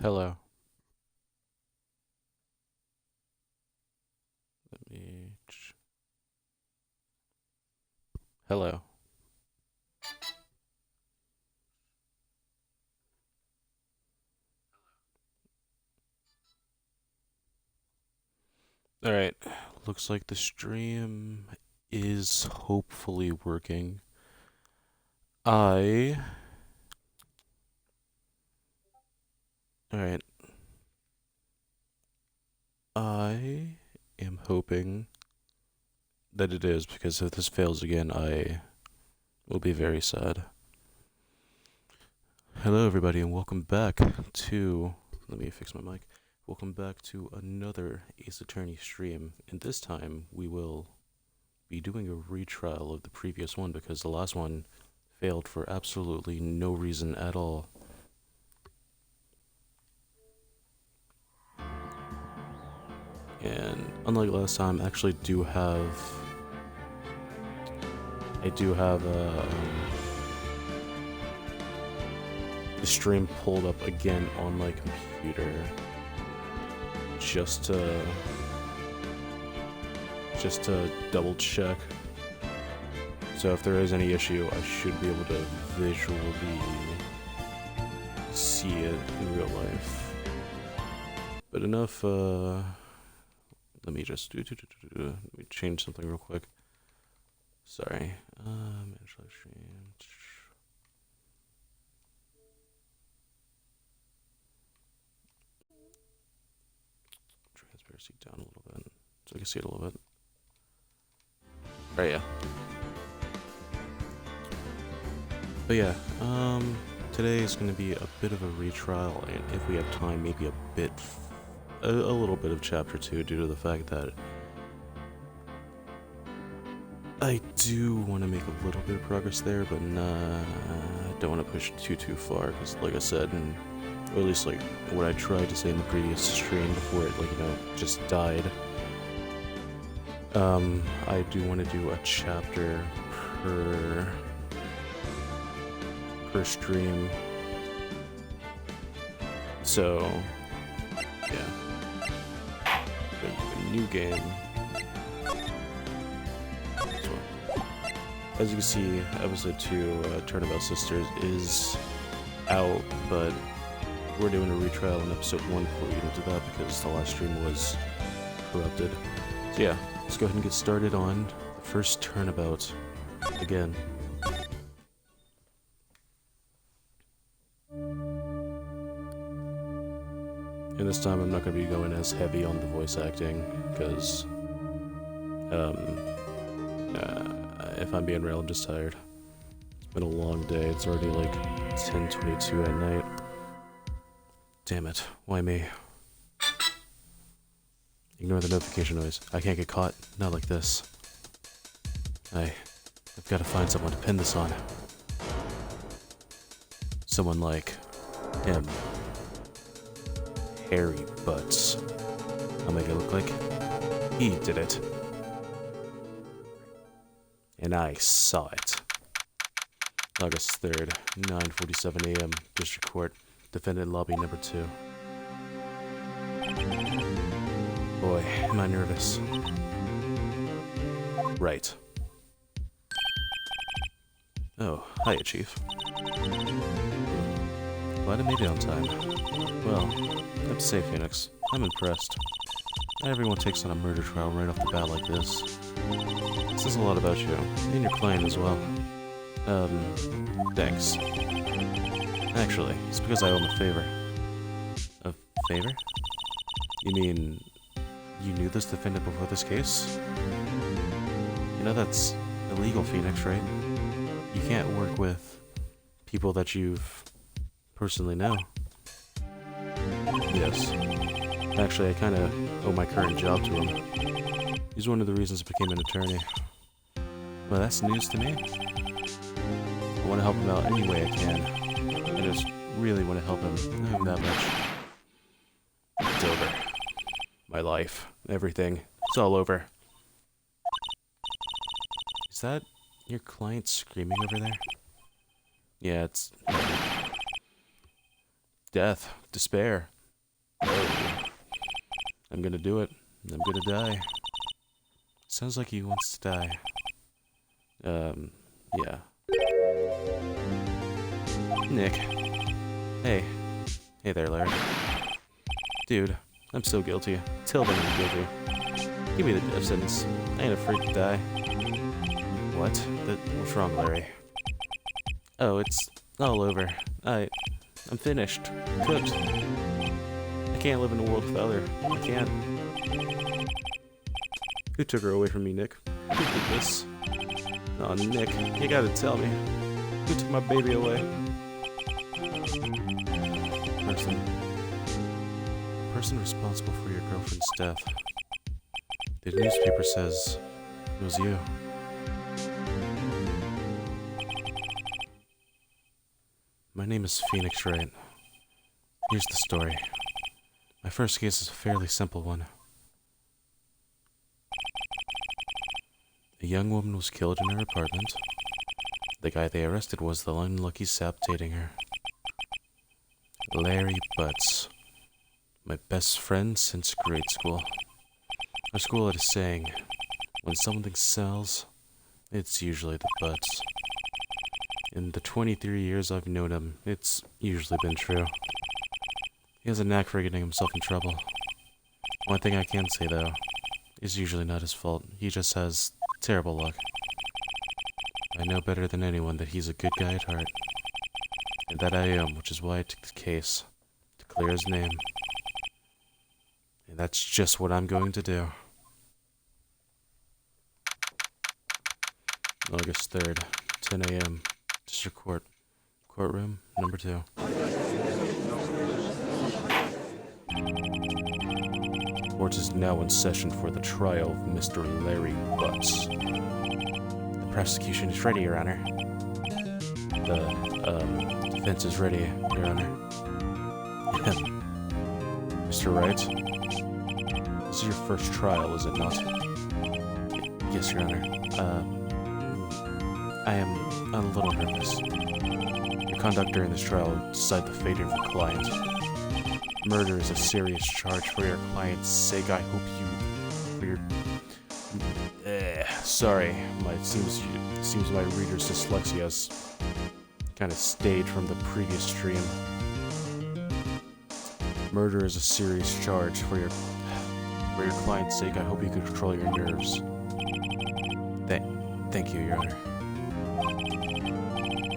Hello. Let me. Hello. Alright. Looks like the stream is hopefully working. I. Alright. I am hoping that it is, because if this fails again, I will be very sad. Hello, everybody, and welcome back to. Let me fix my mic. Welcome back to another Ace Attorney stream, and this time we will be doing a retrial of the previous one because the last one failed for absolutely no reason at all. And unlike last time, I actually do have the stream pulled up again on my computer just to double check. So if there is any issue, I should be able to visually see it in real life. But enough, let me just let me change something real quick. Sorry. Manage live stream. Transparency down a little bit so I can see it a little bit. Right, yeah. But yeah, today is going to be a bit of a retrial, and if we have time, maybe a little bit of Chapter 2, due to the fact that I do want to make a little bit of progress there, but I don't want to push too far, because like I said, or at least like what I tried to say in the previous stream before it, just died. I do want to do a chapter per stream. So, yeah. A new game. As you can see, episode 2, Turnabout Sisters, is out, but we're doing a retrial in episode 1 before we get into that because the last stream was corrupted. So yeah, let's go ahead and get started on the first Turnabout again. And this time I'm not going to be going as heavy on the voice acting, because, if I'm being real, I'm just tired. It's been a long day. It's already like 10:22 at night. Damn it. Why me? Ignore the notification noise. I can't get caught. Not like this. I've got to find someone to pin this on. Someone like him. Hairy butts. I'll make it look like he did it. And I saw it. August 3rd, 9:47 a.m., District Court, Defendant Lobby number 2. Boy, am I nervous. Right. Oh, hiya, Chief. Glad I made it on time. Well, I have to say, Phoenix, I'm impressed. Not everyone takes on a murder trial right off the bat like this. It says a lot about you, and your client as well. Thanks. Actually, it's because I owe him a favor. A favor? You mean, you knew this defendant before this case? You know that's illegal, Phoenix, right? You can't work with people that you've personally know. Yes. Actually, I kinda owe my current job to him. He's one of the reasons I became an attorney. Well, that's news to me. I want to help him out any way I can. I just really want to help him that much. It's over. My life. Everything. It's all over. Is that your client screaming over there? Yeah, it's... death, despair. Oh. I'm gonna do it. I'm gonna die. Sounds like he wants to die. Yeah. Nick. Hey. Hey there, Larry. Dude, I'm so guilty. Tell them I'm guilty. Give me the death sentence. I ain't afraid to die. What? What's wrong, Larry? Oh, it's all over. I'm finished. Cooked. I can't live in a world without her. I can't. Who took her away from me, Nick? Who did this? Oh, Nick, you gotta tell me. Who took my baby away? Person responsible for your girlfriend's death. The newspaper says it was you. My name is Phenoix Wright. Here's the story. My first case is a fairly simple one. A young woman was killed in her apartment. The guy they arrested was the unlucky sap dating her. Larry Butts. My best friend since grade school. Our school had a saying, when something sells, it's usually the Butts. In the 23 years I've known him, it's usually been true. He has a knack for getting himself in trouble. One thing I can say, though, is usually not his fault. He just has terrible luck. I know better than anyone that he's a good guy at heart. And that I am, which is why I took the case, to clear his name. And that's just what I'm going to do. August 3rd, 10 a.m. District Court. Courtroom number 2. Court is now in session for the trial of Mr. Larry Butts. The prosecution is ready, Your Honor. The defense is ready, Your Honor. Mr. Wright, this is your first trial, is it not? Yes, Your Honor. I am a little nervous. The conduct during this trial will decide the fate of your client. Murder is a serious charge for your client's sake. I hope you, for your, sorry, seems my reader's dyslexia has kind of stayed from the previous stream. Murder is a serious charge for your client's sake. I hope you can control your nerves. Thank you, Your Honor.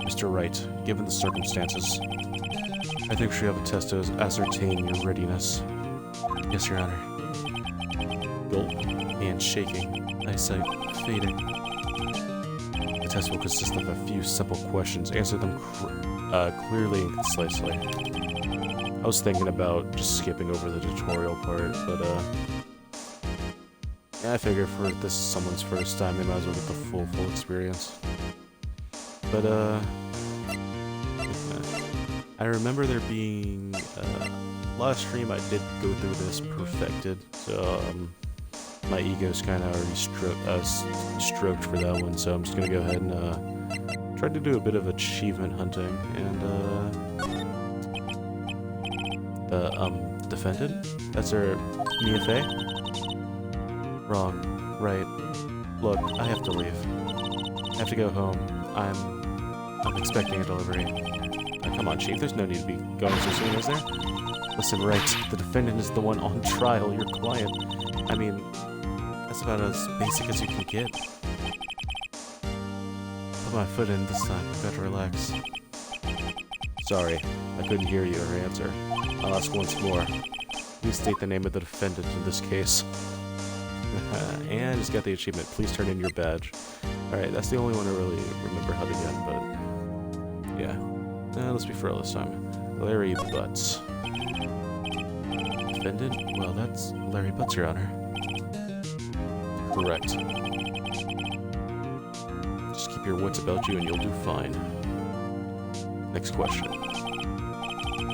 Mr. Wright, given the circumstances, I think we should have a test to ascertain your readiness. Yes, Your Honor. Gulp, hand shaking, eyesight fading. The test will consist of a few simple questions. Answer them clearly and concisely. I was thinking about just skipping over the tutorial part, but yeah, I figure for this is someone's first time, they might as well get the full experience. But I remember there being last stream I did go through this perfected, so my ego's kind of already stroked for that one. So I'm just gonna go ahead and try to do a bit of achievement hunting. And the defendant, that's her Mia Fey. Wrong. Right. Look, I have to leave. I have to go home. I'm expecting a delivery. Come on, Chief, there's no need to be going so soon, is there? Listen, Wright, the defendant is the one on trial, your client. I mean, that's about as basic as you can get. Put my foot in this time, I gotta relax. Sorry, I couldn't hear you or answer. I'll ask once more. Please state the name of the defendant in this case. And just got the achievement. Please turn in your badge. Alright, that's the only one I really remember how to get, but yeah. Let's be for this time. Larry Butts. Defendant? Well, that's Larry Butts, Your Honor. Correct. Just keep your wits about you and you'll do fine. Next question.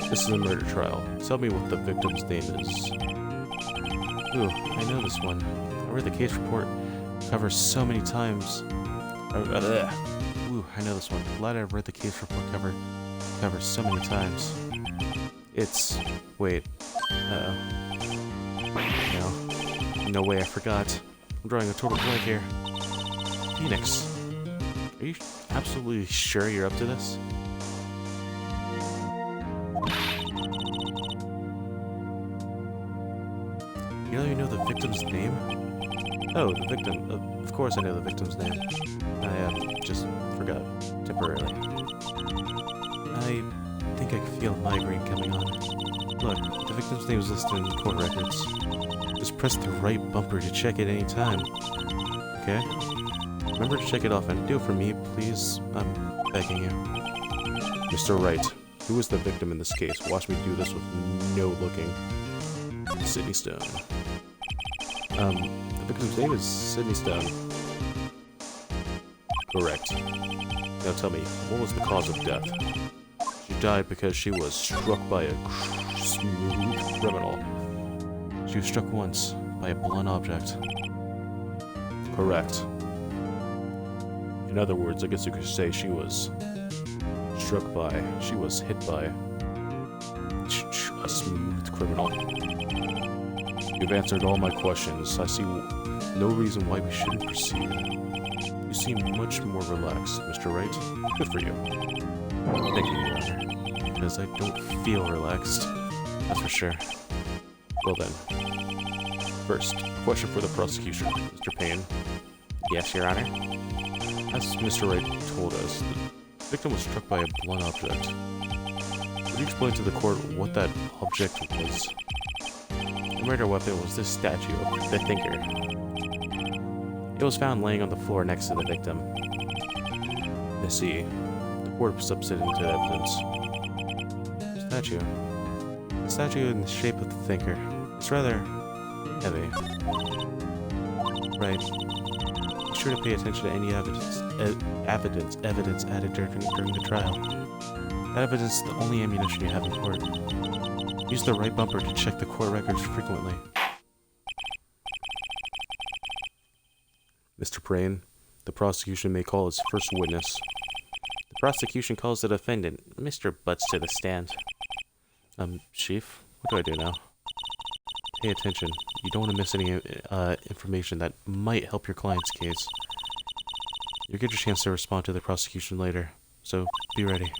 This is a murder trial. Tell me what the victim's name is. Ooh, I know this one. I read the case report cover so many times. Ooh, I know this one. Glad I read the case report cover so many times. It's... wait. Uh-oh. No. No way, I forgot. I'm drawing a total blank here. Phoenix. Are you absolutely sure you're up to this? You know the victim's name? Oh, the victim. Of course I know the victim's name. I just forgot temporarily. I think I can feel a migraine coming on. Look, the victim's name is listed in the court records. Just press the right bumper to check it any time. Okay? Remember to check it off and do it for me, please. I'm begging you. Mr. Wright, who is the victim in this case? Watch me do this with no looking. Sydney Stone. The victim's name is Sydney Stone. Correct. Now tell me, what was the cause of death? She died because she was struck by a smooth criminal. She was struck once by a blunt object. Correct. In other words, I guess you could say she was hit by a smooth criminal. You've answered all my questions. I see no reason why we shouldn't proceed. You seem much more relaxed, Mr. Wright. Good for you. Thank you, Your Honor. Because I don't feel relaxed. That's for sure. Well then. First, question for the prosecution. Mr. Payne. Yes, Your Honor. As Mr. Wright told us, the victim was struck by a blunt object. Would you explain to the court what that object was? The murder weapon was this statue of the Thinker. It was found laying on the floor next to the victim. I see. The court submitted into evidence. The statue in the shape of the Thinker. It's rather heavy. Right. Be sure to pay attention to any evidence added during the trial. That evidence is the only ammunition you have in court. Use the right bumper to check the court records frequently. Mr. Payne, the prosecution may call its first witness. The prosecution calls the defendant, Mr. Butts, to the stand. Chief, what do I do now? Pay attention. You don't want to miss any information that might help your client's case. You'll get your chance to respond to the prosecution later, so be ready.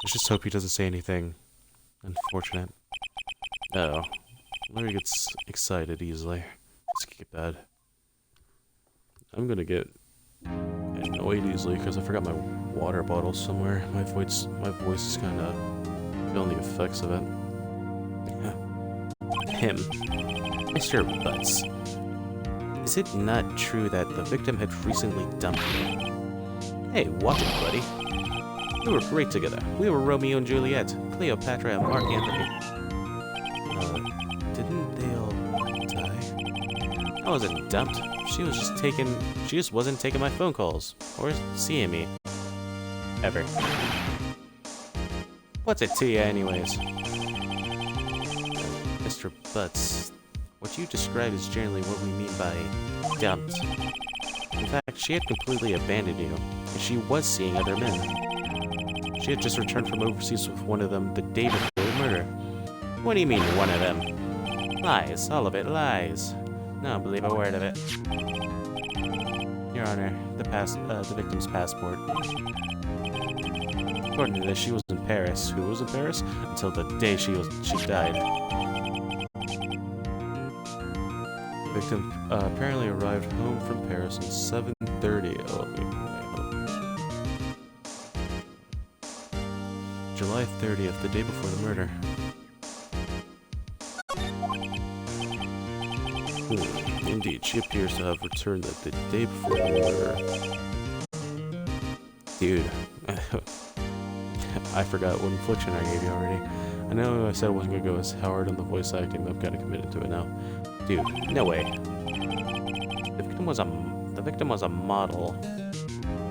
Let's just hope he doesn't say anything unfortunate. Uh-oh. Larry gets excited easily. This could get bad. I'm gonna get annoyed easily because I forgot my water bottle somewhere. My voice is kind of feeling the effects of it. Him. Mr. Butts. Is it not true that the victim had recently dumped you? Hey, watch it, buddy. We were great together. We were Romeo and Juliet, Cleopatra and Mark Antony. Didn't they all die? I wasn't dumped. She just wasn't taking my phone calls. Or seeing me. Ever. What's it to you anyways? Mr. Butts, what you describe is generally what we mean by dumped. In fact, she had completely abandoned you, and she was seeing other men. She had just returned from overseas with one of them the day before the murder. What do you mean, one of them? Lies. All of it lies. No, I don't believe a word of it. Your Honor, the victim's passport. According to this, she was in Paris. Who was in Paris? Until the day she died. The victim apparently arrived home from Paris at 7:30. July 30th, the day before the murder. Indeed, she appears to have returned the day before the murder. Dude. I forgot what infliction I gave you already. I know I said I wasn't gonna go as hard on the voice acting, but I'm kinda committed to it now. Dude, no way. The victim was a model,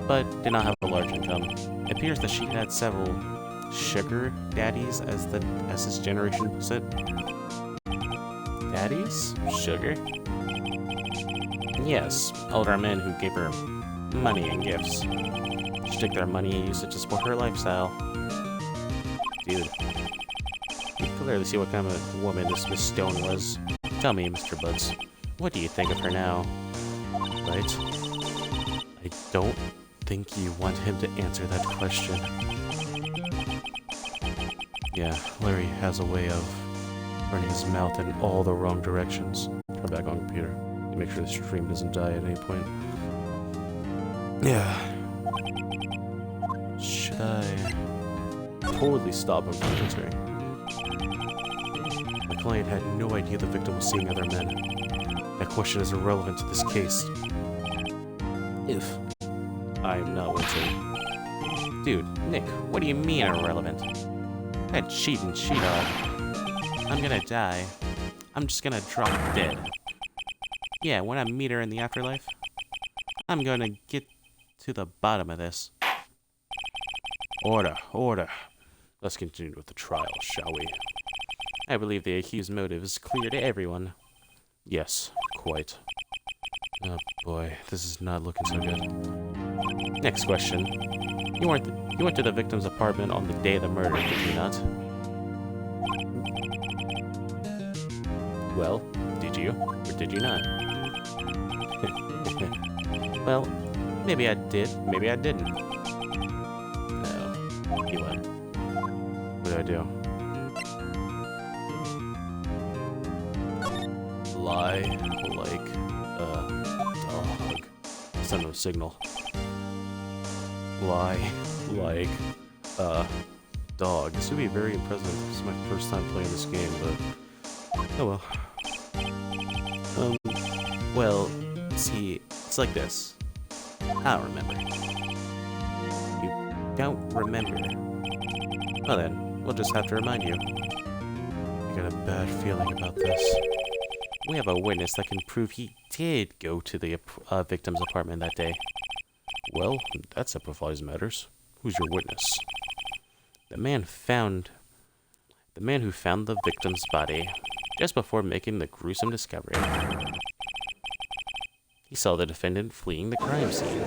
but did not have a large income. It appears that she had several sugar daddies, as this generation puts it. Daddies? Sugar? Yes, older men who gave her money and gifts. She took their money and used it to support her lifestyle. Dude. clearly see what kind of woman this Miss Stone was. Tell me, Mr. Buds, what do you think of her now? Right? I don't think you want him to answer that question. Yeah, Larry has a way of turning his mouth in all the wrong directions. Try back on computer to make sure the stream doesn't die at any point. Yeah. Should I totally stop him from answering? My client had no idea the victim was seeing other men. That question is irrelevant to this case. If I am not wincing. Dude, Nick, what do you mean irrelevant? That cheating she-dog. I'm gonna die. I'm just gonna drop dead. Yeah, when I meet her in the afterlife, I'm gonna get to the bottom of this. Order, order. Let's continue with the trial, shall we? I believe the accused's motive is clear to everyone. Yes, quite. Oh boy, this is not looking so good. Next question. You went to the victim's apartment on the day of the murder, did you not? Well, did you, or did you not? Well, maybe I did, maybe I didn't. No, you went. What did I do? Lie like a dog. Send him a signal. Lie like a dog. This would be very impressive. This is my first time playing this game, but oh well. Well, see, it's like this. I don't remember. You don't remember? Well then, we'll just have to remind you. I got a bad feeling about this. We have a witness that can prove he did go to the victim's apartment that day. Well, that simplifies matters. Who's your witness? The man who found the victim's body just before making the gruesome discovery. He saw the defendant fleeing the crime scene.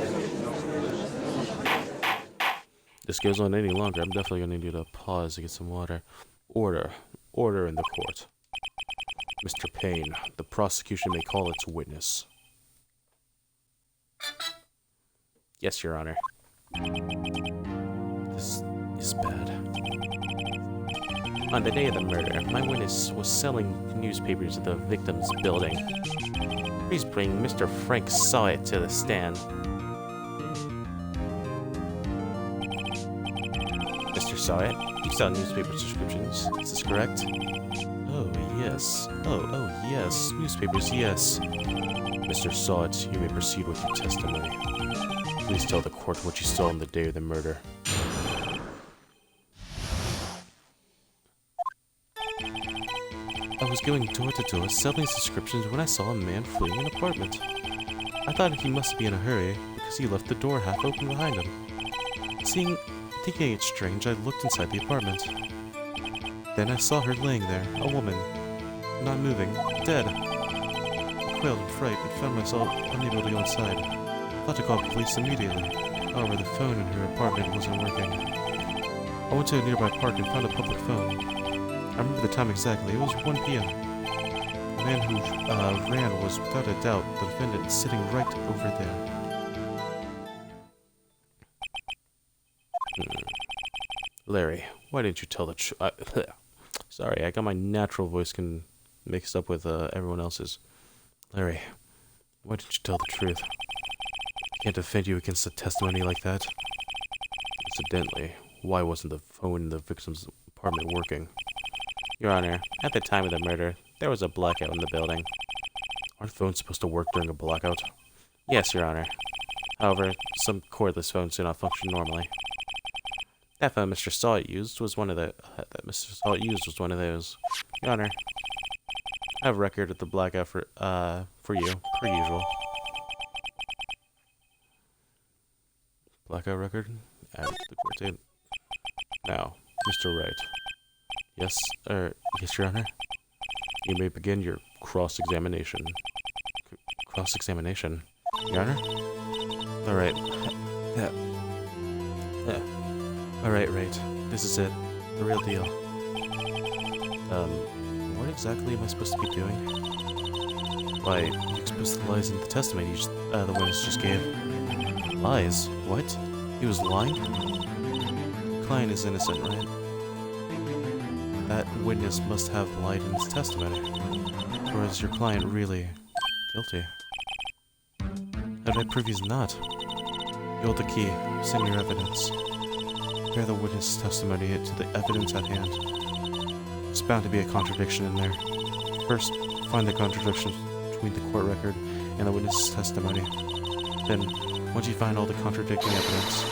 If this goes on any longer, I'm definitely going to need to pause to get some water. Order. Order in the court. Mr. Payne, the prosecution may call its witness. Yes, Your Honor. This is bad. On the day of the murder, my witness was selling newspapers at the victim's building. Please bring Mr. Frank Sawyer to the stand. Mr. Sawyer, you sell newspaper subscriptions, is this correct? Oh, yes. Oh, yes. Newspapers, yes. Mr. Sawyer, you may proceed with your testimony. Please tell the court what you saw on the day of the murder. I was going door to door selling subscriptions when I saw a man fleeing an apartment. I thought he must be in a hurry because he left the door half open behind him. Thinking it strange, I looked inside the apartment. Then I saw her laying there, a woman, not moving, dead. I quailed in fright and found myself unable to go inside. I thought to call police immediately. However, the phone in her apartment wasn't working. I went to a nearby park and found a public phone. I remember the time exactly. It was 1 p.m. The man who ran was, without a doubt, the defendant sitting right over there. Larry, why didn't you tell the truth? Sorry, I got my natural voice mixed up with everyone else's. Larry, why didn't you tell the truth? I can't defend you against a testimony like that. Incidentally, why wasn't the phone in the victim's apartment working? Your Honor, at the time of the murder, there was a blackout in the building. Aren't phones supposed to work during a blackout? Yes, Your Honor. However, some cordless phones do not function normally. That phone Mr. Sawyer used was one of those. Your Honor, I have a record of the blackout for you, per usual. Blackout record? Add the court date. Now, Mr. Wright. Yes, yes, Your Honor. You may begin your cross-examination. Cross-examination? Your Honor? Alright. Alright, right. This is it. The real deal. What exactly am I supposed to be doing? Why, you exposed the lies in the testimony the witness just gave. Lies? What? He was lying? The client is innocent, right? That witness must have lied in his testimony. Or is your client really guilty? How did I prove he's not? You hold the key. Send your evidence. Compare the witness' testimony to the evidence at hand. There's bound to be a contradiction in there. First, find the contradiction between the court record and the witness' testimony. Then, once you find all the contradicting evidence,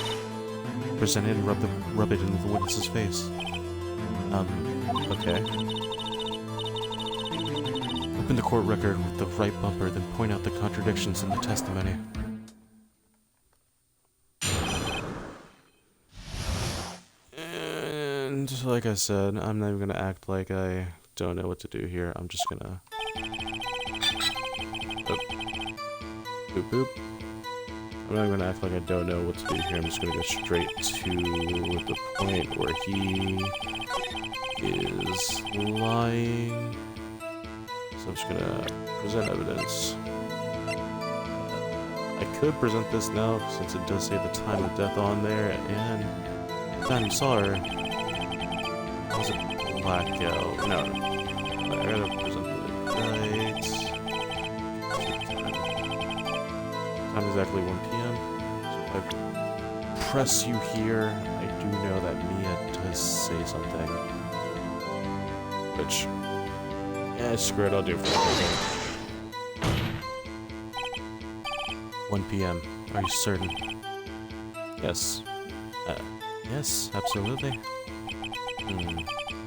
present it and rub it into the witness's face. Okay. Open the court record with the right bumper, then point out the contradictions in the testimony. And like I said, I'm not even gonna act like I don't know what to do here. I'm just gonna... Boop boop. I'm not gonna act like I don't know what to do here. I'm just gonna go straight to the point where he is lying. So I'm just gonna present evidence. I could present this now since it does say the time of death on there, and the time you saw her was a blackout. No, I gotta present it right. Time exactly 1 p.m. So if I press you here, I do know that Mia does say something. Which, yeah, screw it, I'll do it for 1 p.m. Are you certain? Yes. Yes, absolutely.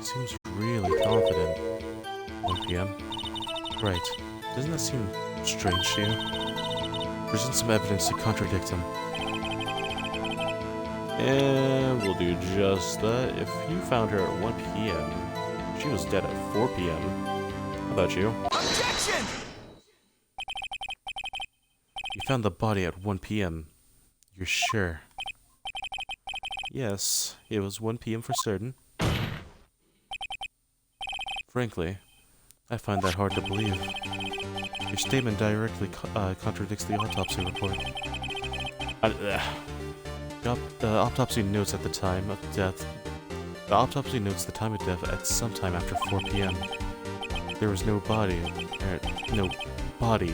Seems really confident. 1 p.m. Right. Doesn't that seem strange to you? Present some evidence to contradict him. And we'll do just that. If you found her at 1 p.m., she was dead at 4 p.m. How about you? Objection! You found the body at 1 p.m. You're sure? Yes, it was 1 p.m. for certain. Frankly, I find that hard to believe. Your statement directly contradicts the autopsy report. The autopsy notes at the time of death. The autopsy notes the time of death at some time after 4 p.m. There was no body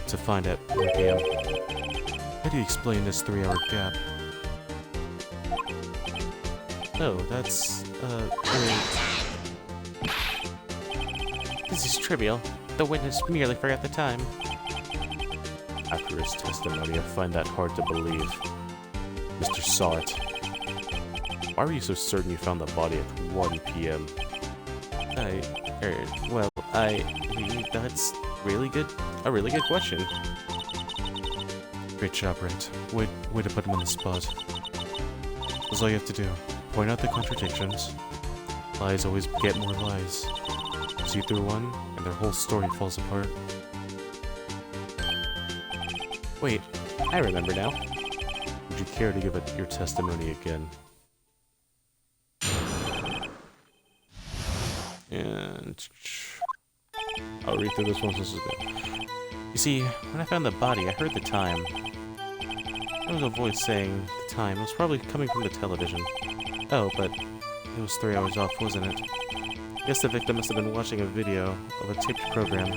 to find at 1 p.m. How do you explain this 3-hour gap? Oh, that's, This is trivial. The witness merely forgot the time. After his testimony, I find that hard to believe. Mr. Sawit, why were you so certain you found the body at 1 p.m.? That's really good. A really good question. Great job, Wright. Way to put him on the spot. That's all you have to do. Point out the contradictions. Lies always get more lies. See through one, and their whole story falls apart. Wait, I remember now. Would you care to give your testimony again? And I'll read through this one since it's good. You see, when I found the body, I heard the time. There was a voice saying the time. It was probably coming from the television. Oh, but it was 3 hours off, wasn't it? Guess the victim must have been watching a video of a taped program.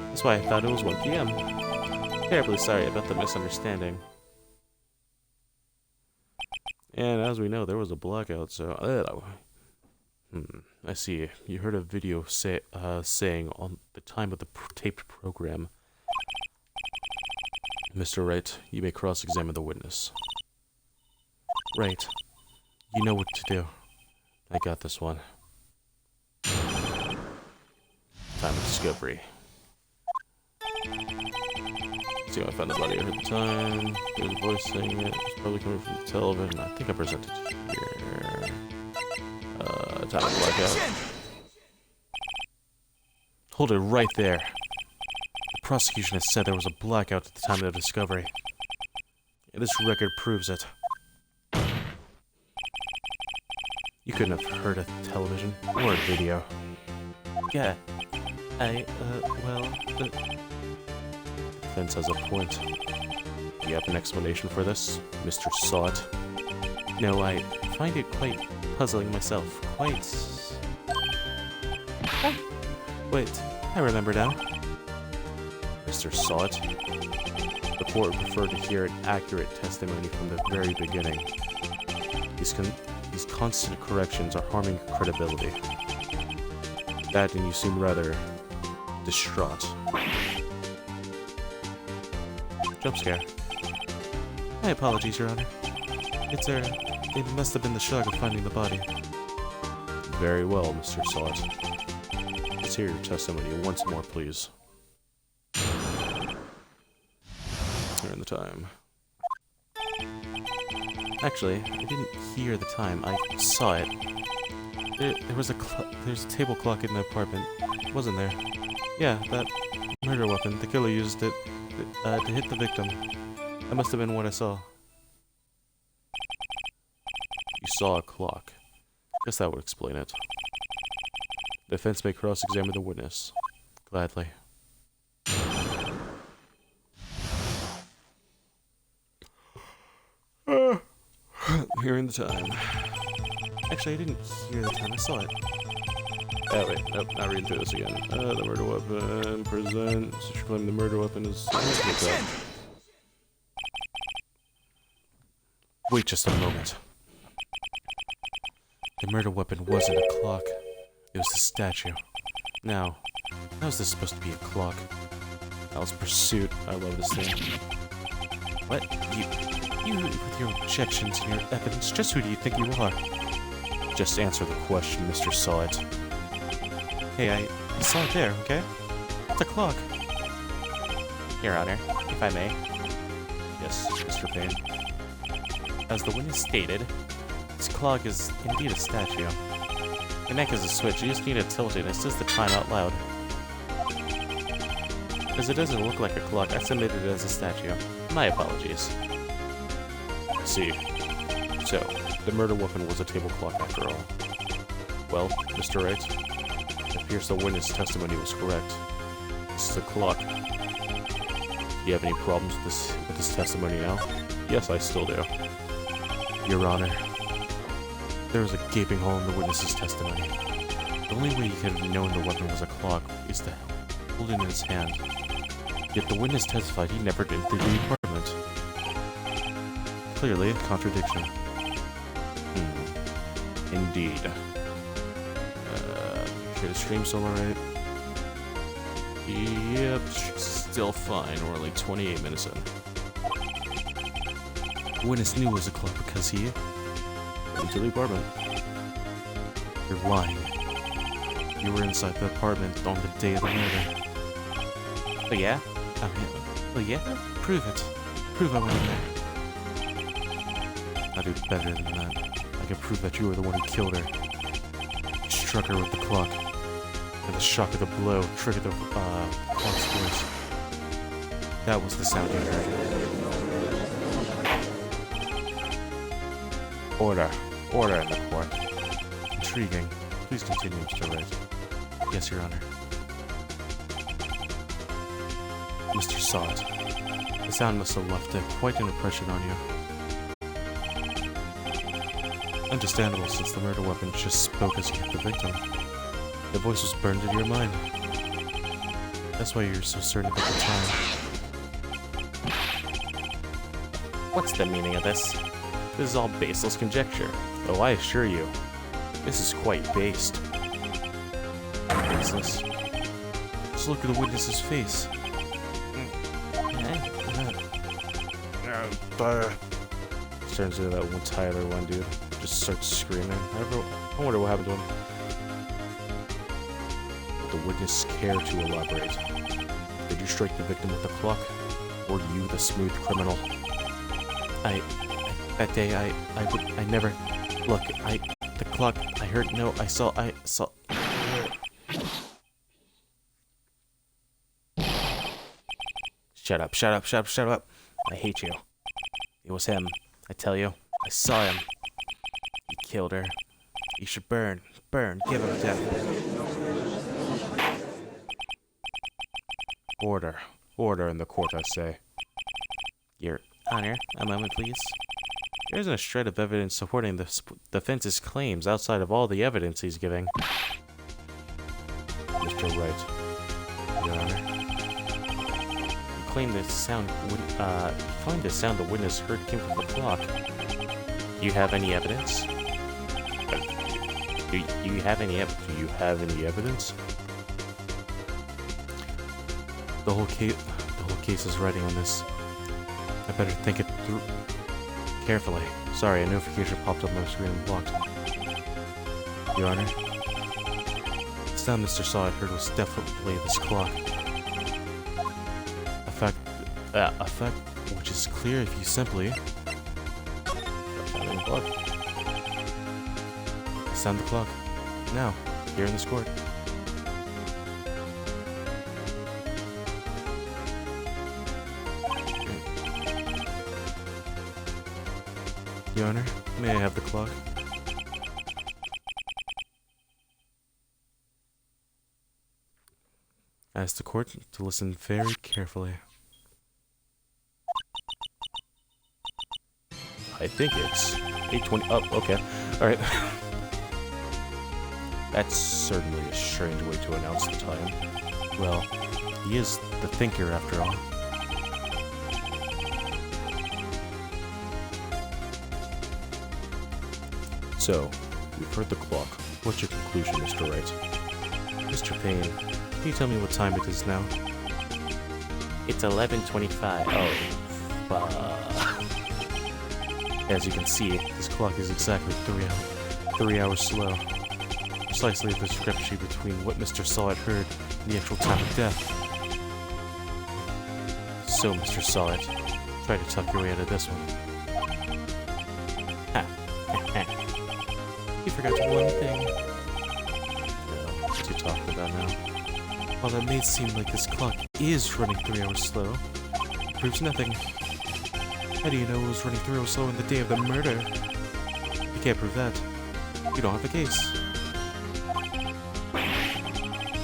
That's why I thought it was 1 p.m. Terribly sorry about the misunderstanding. And as we know, there was a blackout, so... I see. You heard a video saying on the time of the taped program. Mr. Wright, you may cross-examine the witness. Right. You know what to do. I got this one. Time of discovery. See how I found the body. I heard the time. There's a voice saying it. It's probably coming from the television. I think I presented it here. Time of blackout. Hold it right there. The prosecution has said there was a blackout at the time of the discovery. And this record proves it. You couldn't have heard a television or a video. Yeah. Well... Defense has a point. Do you have an explanation for this, Mr. Sot? No, I find it quite puzzling myself. Quite... Wait, I remember now. Mr. Sot? The court would prefer to hear an accurate testimony from the very beginning. These constant corrections are harming your credibility. That and you seem rather distraught. Jump scare. My apologies, Your Honor. It must have been the shock of finding the body. Very well, Mr. Sot. Let's hear your testimony once more, please. Here in the time. Actually, I didn't hear the time. I saw it. There's a table clock in the apartment, wasn't there? Yeah, that murder weapon. The killer used it to hit the victim. That must have been what I saw. You saw a clock. Guess that would explain it. The defense may cross-examine the witness. Gladly. Here in the time. Actually, I didn't hear the time. I saw it. Oh, wait. Nope, not reading through this again. The murder weapon. Present. Since you claim the murder weapon is... Wait just a moment. The murder weapon wasn't a clock. It was a statue. Now, how is this supposed to be a clock? That was Pursuit. I love this thing. What? You, with your objections and your evidence, just who do you think you are? Just answer the question, Mr. Sot. Hey, I saw it there, okay? It's a clock. Your Honor, if I may. Yes, Mr. Payne. As the witness stated, this clock is indeed a statue. The neck is a switch, you just need to tilt it and it says the time out loud. As it doesn't look like a clock, I submitted it as a statue. My apologies. I see. So, the murder weapon was a table clock after all. Well, Mr. Wright, it appears the witness' testimony was correct. This is a clock. Do you have any problems with this testimony now? Yes, I still do. Your Honor, there was a gaping hole in the witness's testimony. The only way he could have known the weapon was a clock is to hold it in his hand. Yet the witness testified he never entered the apartment. Clearly a contradiction. Indeed. Okay, the stream's still alright. Yep, still fine. We're like 28 minutes in. The witness knew it was a clock because he went to the apartment. You're lying. You were inside the apartment on the day of the murder. Oh yeah? Oh yeah? Prove it. Prove I went in there. I'll do better than that. I can prove that you were the one who killed her. You struck her with the clock. And the shock of the blow triggered the clock's voice. That was the sound you heard. Order. Order in the court. Intriguing. Please continue, Mr. Wright. Yes, Your Honor. Mr. Sot, the sound must have left quite an impression on you. Understandable, since the murder weapon just spoke as you hit the victim. The voice was burned into your mind. That's why you're so certain about the time. What's the meaning of this? This is all baseless conjecture. Oh, I assure you, this is quite based. Baseless? Just look at the witness's face. Turns into that one Tyler one dude. Just starts screaming. I wonder what happened to him. Would the witness care to elaborate? Did you strike the victim with the clock? Or you, the smooth criminal? That day, I never... Look, the clock, I heard, no, I saw... Shut up, shut up, shut up, shut up. I hate you. It was him. I tell you, I saw him. He killed her. He should burn, burn, give him death. Order. Order in the court, I say. Your Honor, a moment, please. There isn't a shred of evidence supporting the defense's claims outside of all the evidence he's giving. Mr. Wright. Your Honor. You claim the sound the witness heard came from the clock. Do you have any evidence? Do you have any evidence? The whole case is riding on this. I better think it through carefully. Sorry, a notification popped up on my screen and blocked. Your Honor. The sound Mr. Saw heard was definitely this clock. A fact which is clear if you simply sound the clock. Now, here in this court. Your Honor, may I have the clock? I ask the court to listen very carefully. I think it's 8:20. Oh, okay. Alright. That's certainly a strange way to announce the time. Well, he is the thinker after all. So, we've heard the clock. What's your conclusion, Mr. Wright? Mr. Payne, can you tell me what time it is now? It's 11:25. Oh, as you can see, this clock is exactly 3 hours slow. Precisely the discrepancy between what Mr. Sawat heard and the actual time of death. So, Mr. Sawat, try to tuck your way out of this one. You forgot one thing. Well, what are you talking about now? While that may seem like this clock is running 3 hours slow, it proves nothing. How do you know it was running 3 hours slow on the day of the murder? You can't prove that. You don't have a case.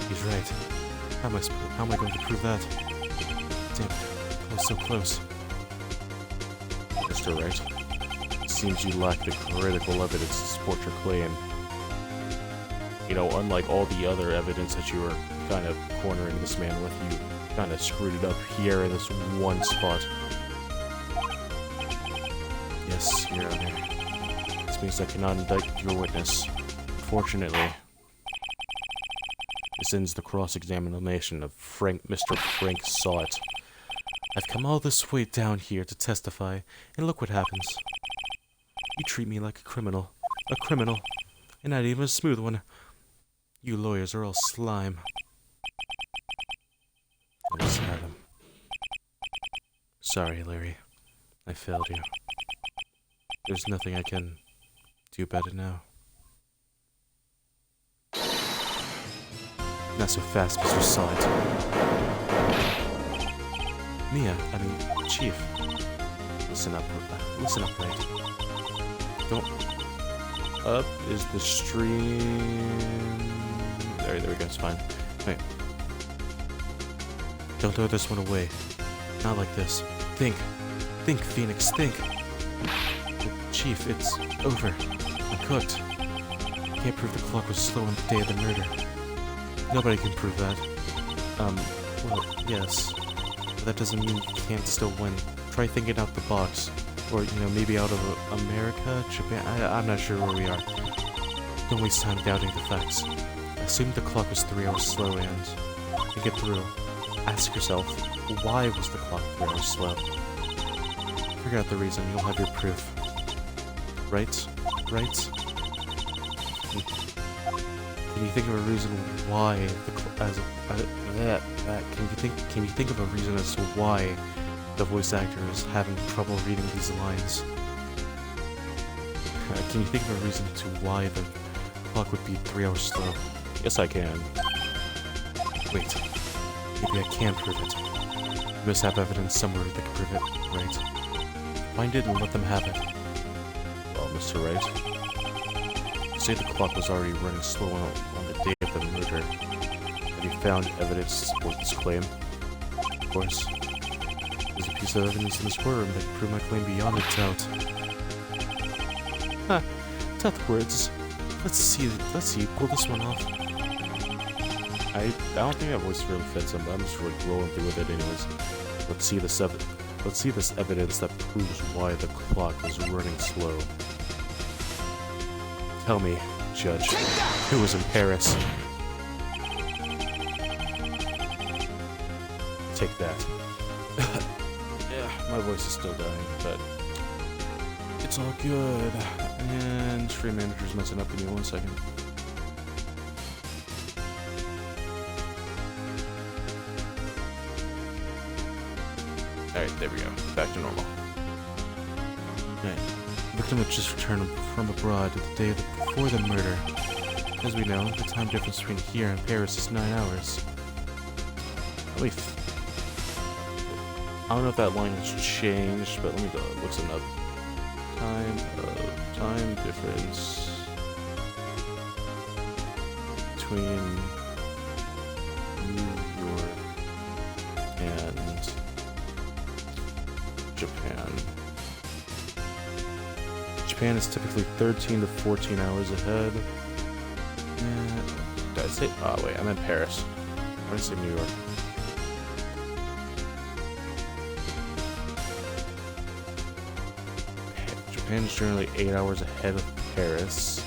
He's right. How am I going to prove that? Damn it, I was so close. Mr. Wright, it seems you lack the critical evidence to support your claim. You know, unlike all the other evidence that you were kind of cornering this man with, you kind of screwed it up here in this one spot. Yes, Your Honor. This means I cannot indict your witness. Unfortunately, this ends the cross-examination of Mr. Frank Sawat. I've come all this way down here to testify, and look what happens. You treat me like a criminal, and not even a smooth one. You lawyers are all slime. Let's have him. Sorry, Larry. I failed you. There's nothing I can do about it now. Not so fast, Mr. Sawat. Chief. Listen up, Wright. Don't... Up is the stream... There we go, it's fine. Wait. Don't throw this one away. Not like this. Think, Phoenix, think! Chief, it's over. I'm cooked. Can't prove the clock was slow on the day of the murder. Nobody can prove that. Well, yes. But that doesn't mean you can't still win. Try thinking out the box. Or, you know, maybe out of America, Japan, I'm not sure where we are. Don't waste time doubting the facts. Assume the clock was 3 hours slow and think it through. Ask yourself, why was the clock 3 hours slow? Figure out the reason, you'll have your proof. Right? Can you think of a reason why can you think of a reason as to why the voice actor is having trouble reading these lines? Can you think of a reason to why the clock would be 3 hours slow? Yes, I can. Wait. Maybe I can prove it. You must have evidence somewhere that can prove it, right? Find it and let them have it. Well, Mr. Wright, you say the clock was already running slow on the day of the murder. Have you found evidence to support this claim? of course. There's a piece of evidence in this courtroom that can prove my claim beyond a doubt. Huh. Tough words. Let's see you pull this one off. I don't think that voice really fits him, but I'm just like rolling through with it anyways. Let's see this evidence that proves why the clock was running slow. Tell me, Judge, who was in Paris? Take that. Yeah, my voice is still dying, but it's all good. And stream manager's messing up. Give me 1 second. Alright, there we go. Back to normal. Alright. The victim had just returned from abroad the day before the murder. As we know, the time difference between here and Paris is 9 hours. I don't know if that line has changed, but let me go look some up. Time difference between New York and Japan. Japan is typically 13 to 14 hours ahead. Did I say? Oh wait, I meant Paris. I didn't say New York. Japan is generally 8 hours ahead of Paris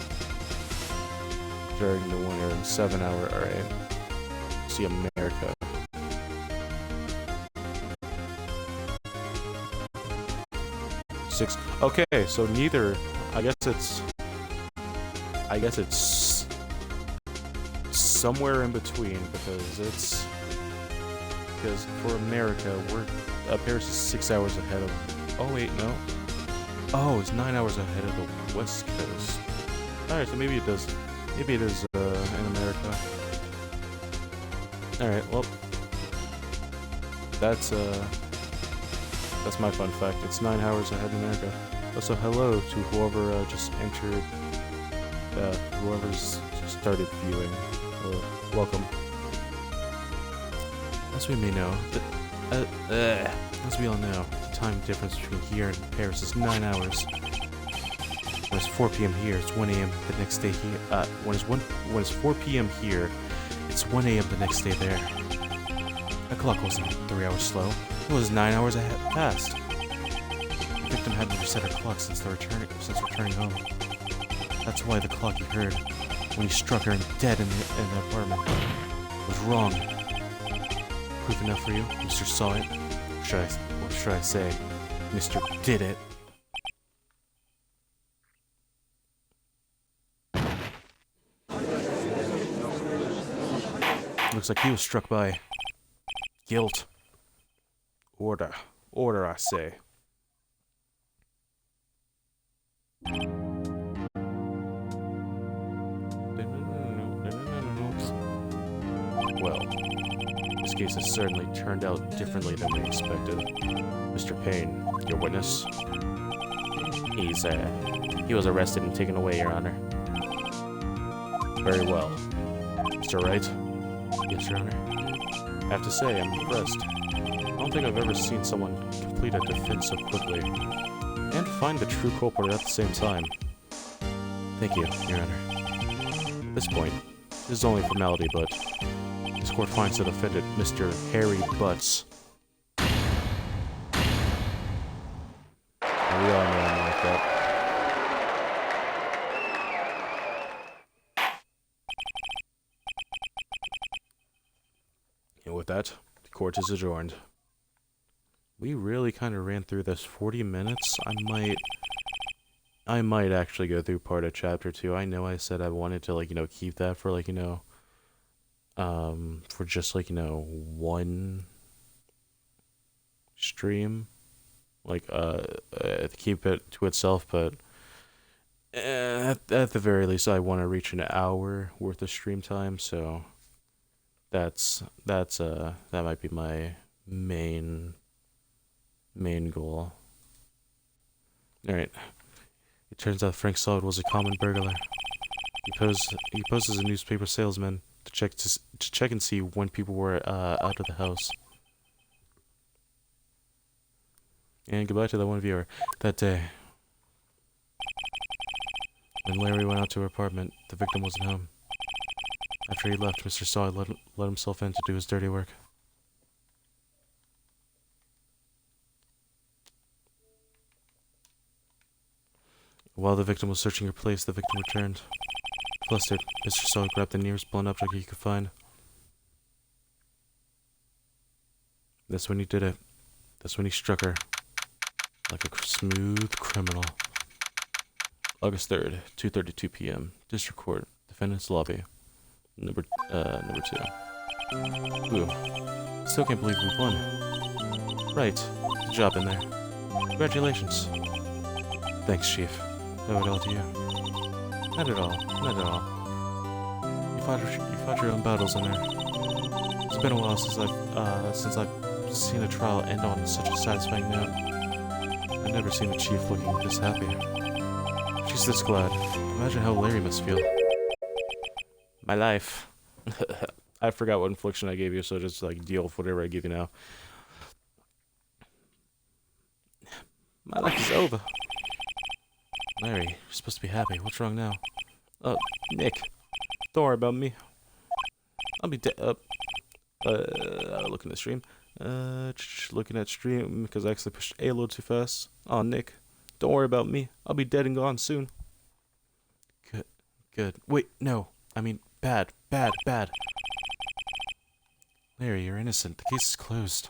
during the winter and 7 hour. All right. See America. Okay, so neither. I guess it's somewhere in between because for America, Paris is 6 hours ahead of. Oh wait, no. Oh, it's 9 hours ahead of the West Coast. All right, so maybe it does. Maybe it is in America. All right, well, that's my fun fact. It's 9 hours ahead in America. Also, hello to whoever just entered, whoever's started viewing. Welcome. As we may know, as we all know, the time difference between here and Paris is 9 hours. When it's 4 p.m. here, it's 1 a.m. the next day here. When it's 4 p.m. here, it's 1 a.m. the next day there. The clock wasn't 3 hours slow. It was 9 hours ahead past. The victim hadn't reset her clock since returning home. That's why the clock he heard when he struck her dead in the apartment was wrong. Proof enough for you? Mr. Saw it? Or should I say, Mr. Did it? Looks like he was struck by guilt. Order. Order, I say. Well, this case has certainly turned out differently than we expected. Mr. Payne, your witness? He was arrested and taken away, Your Honor. Very well. Mr. Wright? Yes, Your Honor. I have to say, I'm impressed. I don't think I've ever seen someone complete a defense so quickly. And find the true culprit at the same time. Thank you, Your Honor. At this point, this is only a formality, but this court finds the defendant, Mr. Harry Butts. And we all know him like that. And with that, the court is adjourned. We really kind of ran through this 40 minutes. I might actually go through part of chapter 2. I know I said I wanted to, like, keep that for, like, for just, like, one stream. Like, keep it to itself, but at the very least, I want to reach an hour worth of stream time, so that might be my main goal. Alright. It turns out Frank Solid was a common burglar. He posed as a newspaper salesman to check and see when people were out of the house. And goodbye to that one viewer. That day, when Larry went out to her apartment, the victim wasn't home. After he left, Mr. Saw let himself in to do his dirty work. While the victim was searching her place, the victim returned. Flustered, Mr. Saw grabbed the nearest blunt object he could find. That's when he did it. That's when he struck her. Like a smooth criminal. August 3rd, 2:32 p.m. District Court, Defendant's Lobby. Number 2. Ooh. Still can't believe we won. Right. Good job in there. Congratulations. Thanks, Chief. I owe it all to you. Not at all. Not at all. You fought your own battles in there. It's been a while since I've seen a trial end on such a satisfying note. I've never seen a chief looking this happy. She's this glad. Imagine how Larry must feel. My life. I forgot what infliction I gave you, so just like deal with whatever I give you now. My life is over. Larry, you're supposed to be happy. What's wrong now? Oh, Nick. Don't worry about me. I'll be dead. Looking at stream. Looking at stream because I actually pushed A a little too fast. Oh, Nick. Don't worry about me. I'll be dead and gone soon. Good. Good. Wait, no. I mean, bad. Bad. Bad. Larry, you're innocent. The case is closed.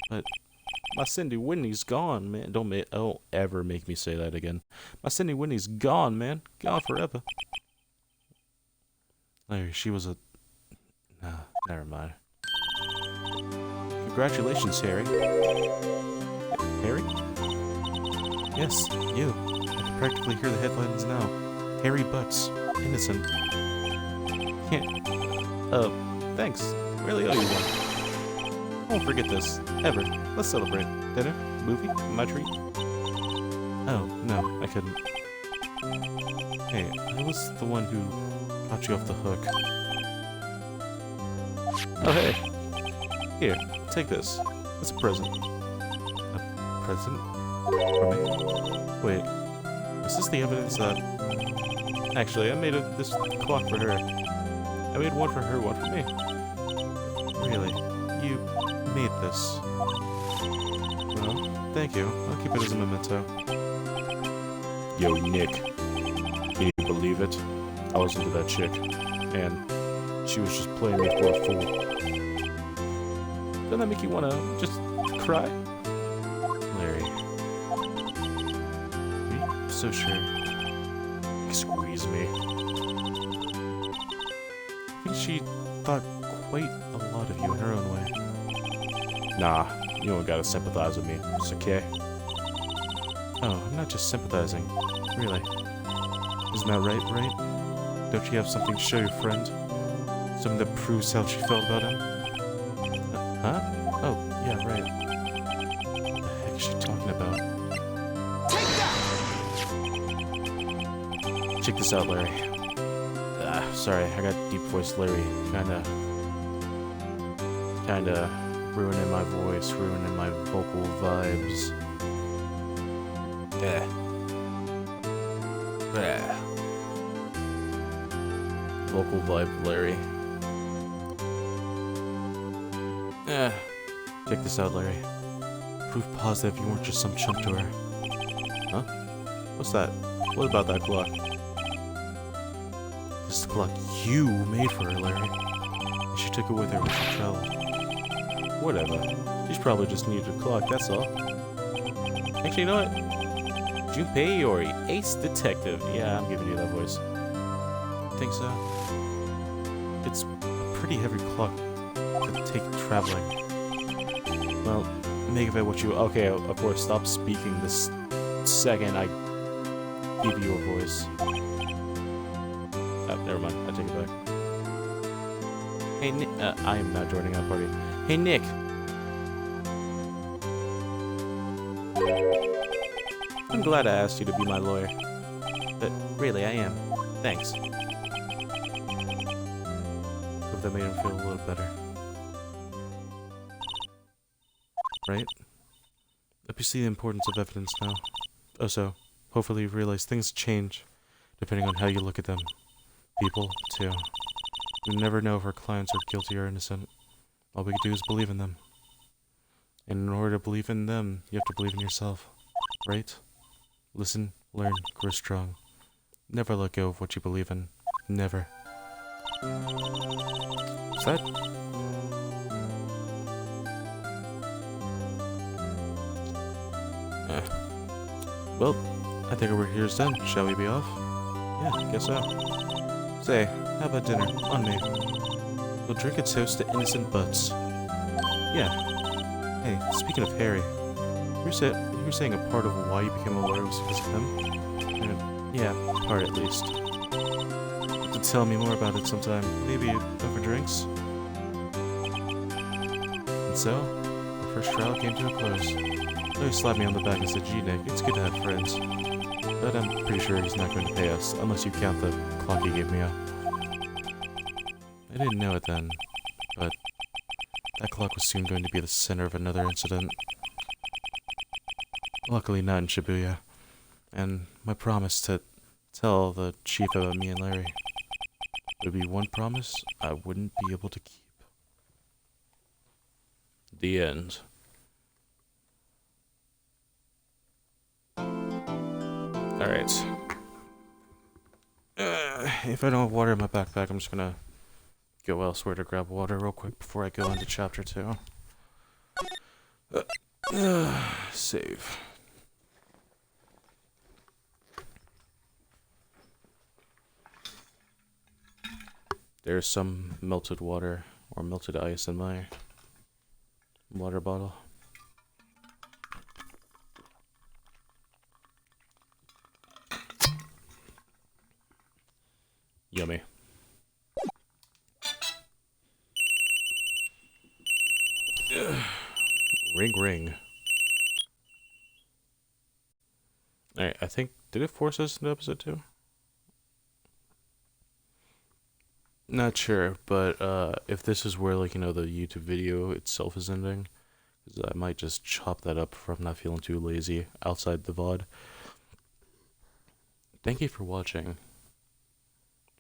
But my Cindy Whitney's gone, man. Don't ever make me say that again. My Cindy Whitney's gone, man. Gone forever. Larry, she was a... Nah, never mind. Congratulations, Harry. Harry? Yes, you. I can practically hear the headlines now. Harry Butts. Innocent. Can't... thanks. Really owe you one. I won't forget this. Ever. Let's celebrate. Dinner? Movie? My treat? Oh, no, I couldn't. Hey, I was the one who got you off the hook. Oh, hey. Here, take this. It's a present. A present? For me? Wait, is this the evidence that... Actually, I made this clock for her. I made one for her, one for me. Really? You made this? Well, thank you. I'll keep it as a memento. Yo, Nick. Can you believe it? I was into that chick, and she was just playing me for a fool. Doesn't that make you want to just cry? Larry. Are you so sure? Squeeze me. I think she thought quite a lot of you in her own way. Nah, you don't gotta sympathize with me. It's okay. Oh, I'm not just sympathizing. Really. Isn't that right? Don't you have something to show your friend? Something that proves how she felt about him? Huh? Oh, yeah, right. What the heck is she talking about? Take that! Check this out, Larry. Sorry, I got deep voice Larry. Kinda ruining my voice, ruining my vocal vibes. Yeah. Vocal vibe Larry. Check this out, Larry. Proof positive you weren't just some chump to her. Huh? What's that? What about that clock? This is the clock you made for her, Larry. And she took it with her when she traveled. Whatever. She's probably just needed a clock, that's all. Actually, you know what? Junpei Iori, ace detective. Yeah, I'm giving you that voice. Think so? It's a pretty heavy clock to take traveling. Well, make of it what you... Okay, of course, stop speaking this second I give you a voice. Oh, never mind. I take it back. Hey, Nick... I am not joining our party. Hey, Nick! I'm glad I asked you to be my lawyer. But really, I am. Thanks. Hope that made him feel a little better. Right? hope you see the importance of evidence now. Also, hopefully you realize things change, depending on how you look at them. People, too. We never know if our clients are guilty or innocent. All we can do is believe in them. And in order to believe in them, you have to believe in yourself. Right? Listen, learn, grow strong. Never let go of what you believe in. Never. Is that... Well, I think our work here is done. Shall we be off? Yeah, I guess so. Say, how about dinner? On me. We'll drink a toast to innocent butts. Yeah. Hey, speaking of Harry, you were saying a part of why you became a lawyer was because of him? Yeah, part at least. You can tell me more about it sometime. Maybe over drinks? And so, our first trial came to a close. Larry slapped me on the back and said, "Gee, Nick, it's good to have friends." But I'm pretty sure he's not going to pay us, unless you count the clock he gave me. I didn't know it then, but that clock was soon going to be the center of another incident. Luckily not in Shibuya, and my promise to tell the chief about me and Larry would be one promise I wouldn't be able to keep. The end. Alright. If I don't have water in my backpack, I'm just gonna go elsewhere to grab water real quick before I go into chapter 2. Save. There's some melted water or melted ice in my water bottle. Yummy. Ring ring. Alright, I think, did it force us into episode 2? Not sure, but if this is where, like, you know, the YouTube video itself is ending, because I might just chop that up if I'm not feeling too lazy outside the VOD. Thank you for watching.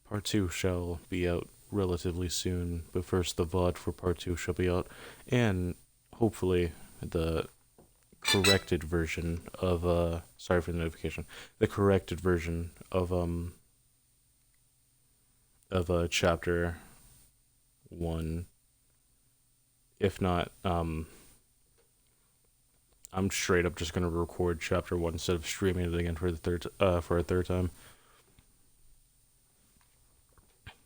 Part 2 shall be out relatively soon, but first the VOD for part 2 shall be out, and hopefully the corrected version of, sorry for the notification, the corrected version of chapter 1. If not, I'm straight up just gonna record chapter 1 instead of streaming it again for a third time.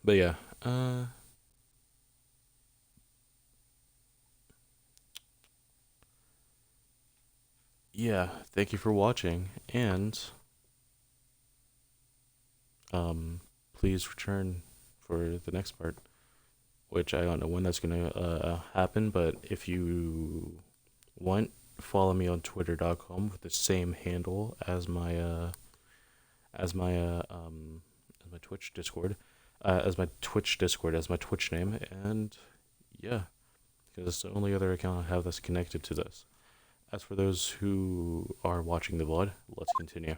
But yeah, yeah, thank you for watching, and please return for the next part, which I don't know when that's gonna happen, but if you want, follow me on twitter.com with the same handle as my Twitch Discord, as my Twitch name, and yeah, because it's the only other account I have that's connected to this. As for those who are watching the VOD, let's continue.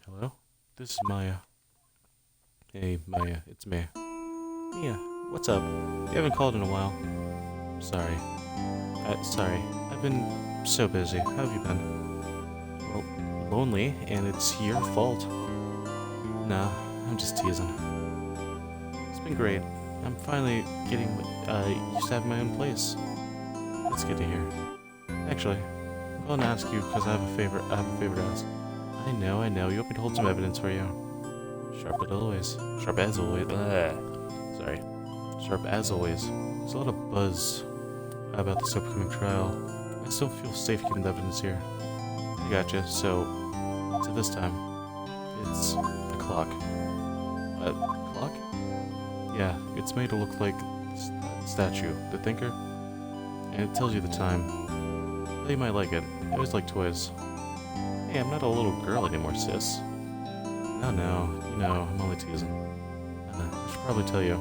Hello, this is Maya. Hey Maya, it's me. Mia, what's up? You haven't called in a while. Sorry. Sorry, I've been so busy. How have you been? Well, lonely, and it's your fault. Nah, I'm just teasing. It's been great. I'm finally getting used to having my own place. That's good to hear. Actually, I'm going to ask you because I have a favor to ask. I know. You want me to hold some evidence for you. Sharp as always. Sorry. Sharp as always. There's a lot of buzz about this upcoming trial. I still feel safe keeping the evidence here. I gotcha. So this time, it's the clock. Clock? Yeah, it's made to look like the statue, the thinker, and it tells you the time. Well, you might like it. I always like toys. Hey, I'm not a little girl anymore, sis. No, you know, I'm only teasing. I should probably tell you,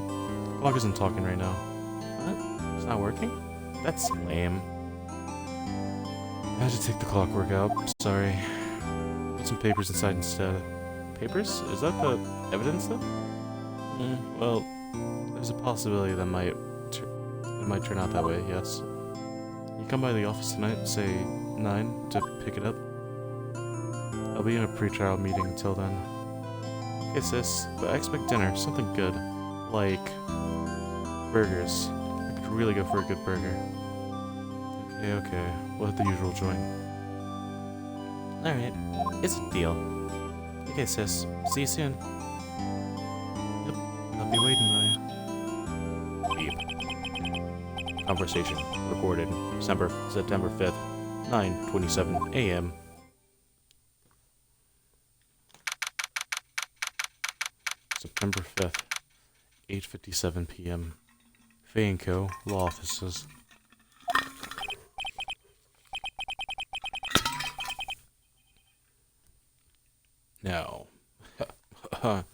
the clock isn't talking right now. What? It's not working? That's lame. I had to take the clockwork out. Sorry. Put some papers inside instead. Papers? Is that the evidence then? Well, there's a possibility that might turn out that way, yes. You come by the office tonight, say 9, to pick it up? I'll be in a pre-trial meeting until then. Hey sis, but I expect dinner, something good. Like burgers. I could really go for a good burger. Okay, we'll hit the usual joint. Alright, it's a deal. Okay sis, see you soon. Yep, I'll be waiting by you. Beep. Conversation recorded September 5th, 9:27 a.m. September 5th, 8:57 p.m. Phenoix Law Offices. Now, I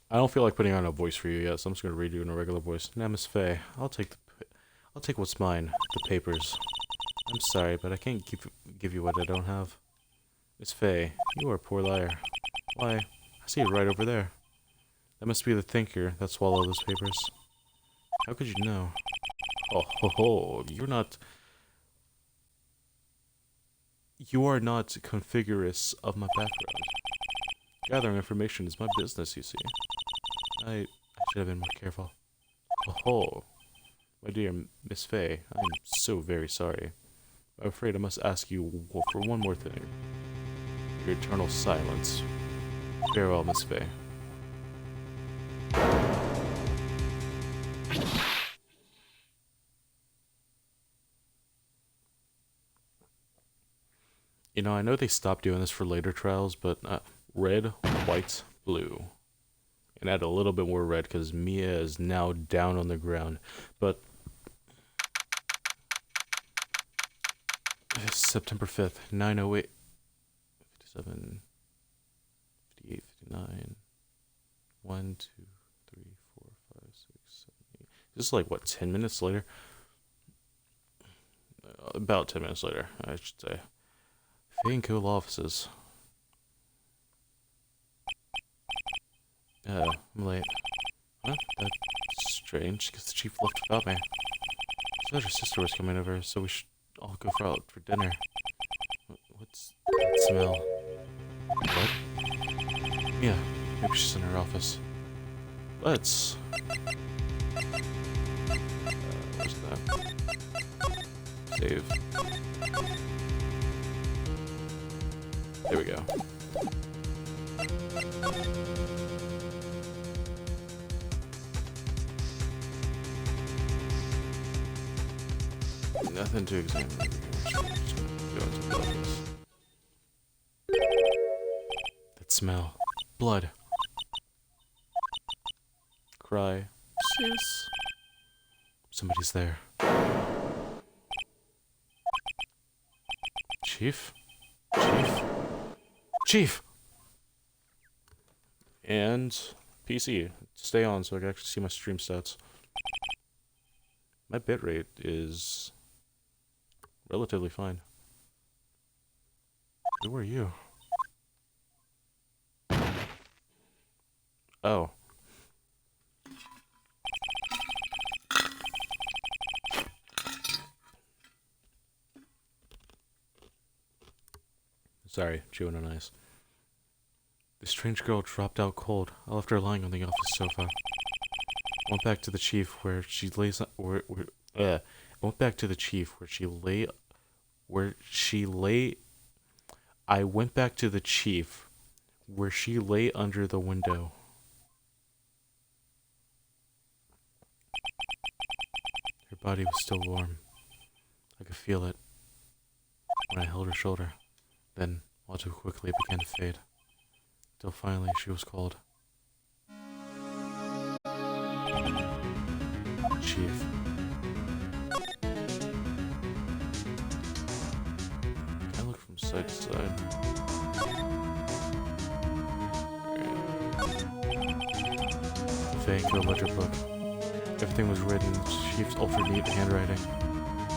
don't feel like putting on a voice for you yet, so I'm just gonna read you in a regular voice. Now, Miss Faye, I'll take what's mine, the papers. I'm sorry, but I can't give you what I don't have. Miss Faye, you are a poor liar. Why, I see it right over there. That must be the thinker that swallowed those papers. How could you know? Oh ho ho, You are not configurous of my background. Gathering information is my business, you see. I should have been more careful. Oh, my dear Miss Faye, I am so very sorry. I'm afraid I must ask you for one more thing. Your eternal silence. Farewell, Miss Faye. You know, I know they stopped doing this for later trials, but red, white, blue. And add a little bit more red because Mia is now down on the ground. But it's September 5th, 9:08, 57, 58, 59, 1, 2, 3, 4, 5, 6, 7, 8. This is like, what, 10 minutes later? About 10 minutes later, I should say. Phenoix offices. I'm late. Huh? That's strange, because the chief left without me. She said her sister was coming over, so we should all go out for dinner. What's that smell? What? Yeah, maybe she's in her office. Let's... where's that? Save. There we go. Nothing to examine over here. Just go into the office. That smell. Blood. Cry. Sis. Somebody's there. Chief? Chief? Chief! And PC. Stay on so I can actually see my stream stats. My bitrate is relatively fine. Who are you? Oh. Sorry, chewing on ice. The strange girl dropped out cold. I left her lying on the office sofa. Went back to the chief where she lays. Went back to the chief where she lay. I went back to the chief where she lay under the window. Her body was still warm. I could feel it when I held her shoulder. Then, all too quickly, it began to fade. Till finally, she was called. Chief. I look from side to side. The Phenoix ledger book. Everything was written in the chief's ultra-neat handwriting.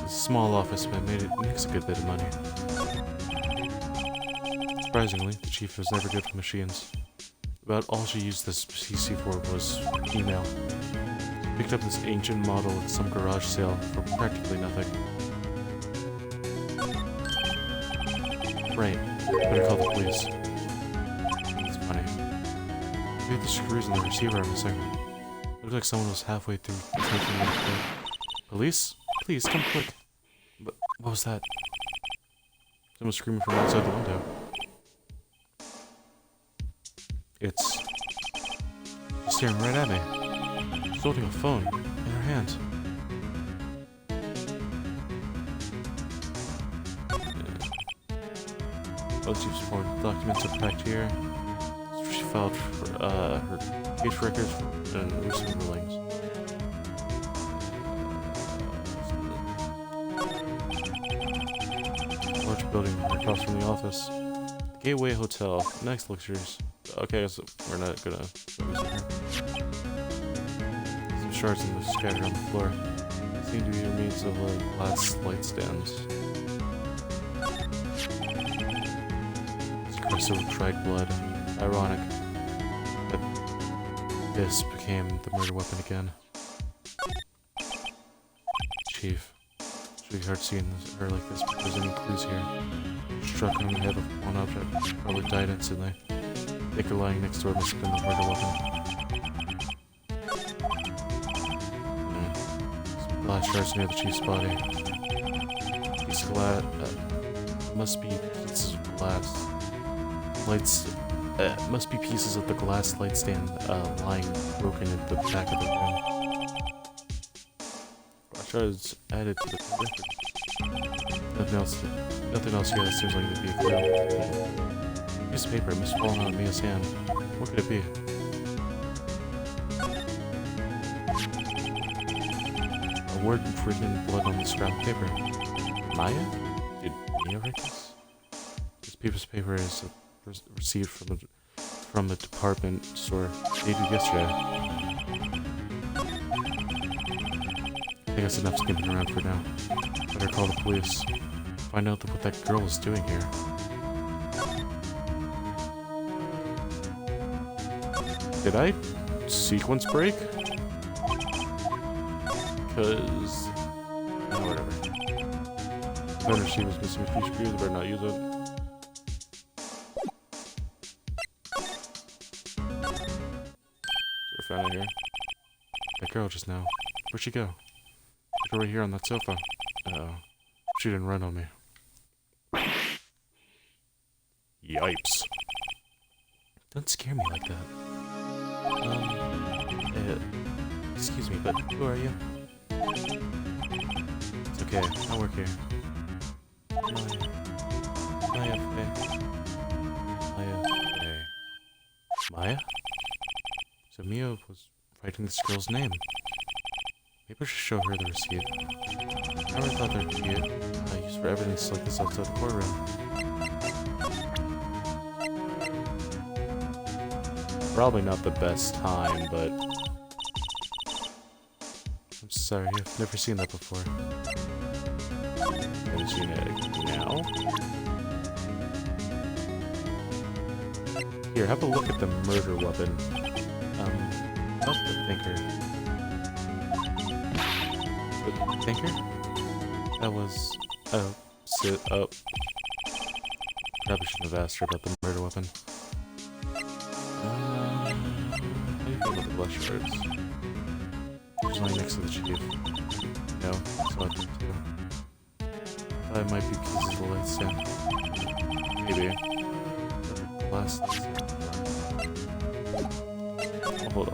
It's a small office, but it makes a good bit of money. Surprisingly, the chief was never good with machines. About all she used this PC for was email. She picked up this ancient model at some garage sale for practically nothing. Right, better call the police. It's funny. Maybe the screws in the receiver are missing. Looks like someone was halfway through taking it apart. Police? Please, come quick. But what was that? Someone screaming from outside the window. She's staring right at me. She's holding a phone in her hand. Most chief's report documents are packed here. She filed for her case records and recent rulings. Large building across from the office. Gateway Hotel. Next luxuries. Okay, so we're not gonna focus on her. Some shards in the scattered on the floor. Seem to be remains of glass light stands. It's aggressive dried blood. Ironic that this became the murder weapon again. Chief. Should be hard seeing her like this, but there's any clues here. Struck her on the head with one object. Probably died instantly. I think her lying next door must have been the murder weapon. Some glass shards near the chief's body. These glass must be pieces of glass. Must be pieces of the glass light stand lying broken in the back of the room. Glass shards added to the record. Nothing else here that seems like it'd be a clue. Piece of paper must have fallen out of Mia's hand. What could it be? A word written in blood on the scrap paper. Maya? Did Mia write this? This piece of paper is received from a department store dated yesterday. I think that's enough skipping around for now. Better call the police. Find out what that girl is doing here. Did I sequence break? Cause whatever. Better she was missing a few screws, I better not use it. Is there a found here? That girl just now. Where'd she go? Took her right here on that sofa. Uh-oh. She didn't run on me. Yipes. Don't scare me like that. Excuse me, but who are you? It's okay, I'll work here. Maya Faye. Maya? So Mia was writing this girl's name. Maybe I should show her the receipt. I never thought there'd be use for evidence like this outside the courtroom. Probably not the best time, but I'm sorry, I've never seen that before. Have you seen it now? Here, have a look at the murder weapon. Not the thinker. The thinker? That was... Oh, sit up. Probably shouldn't have asked her about the murder weapon. How do you feel about the blood shards? She's lying next to the chief. No, so I think too. It might be pieces of the light stand. Maybe. Glass light stand. Oh, hold on.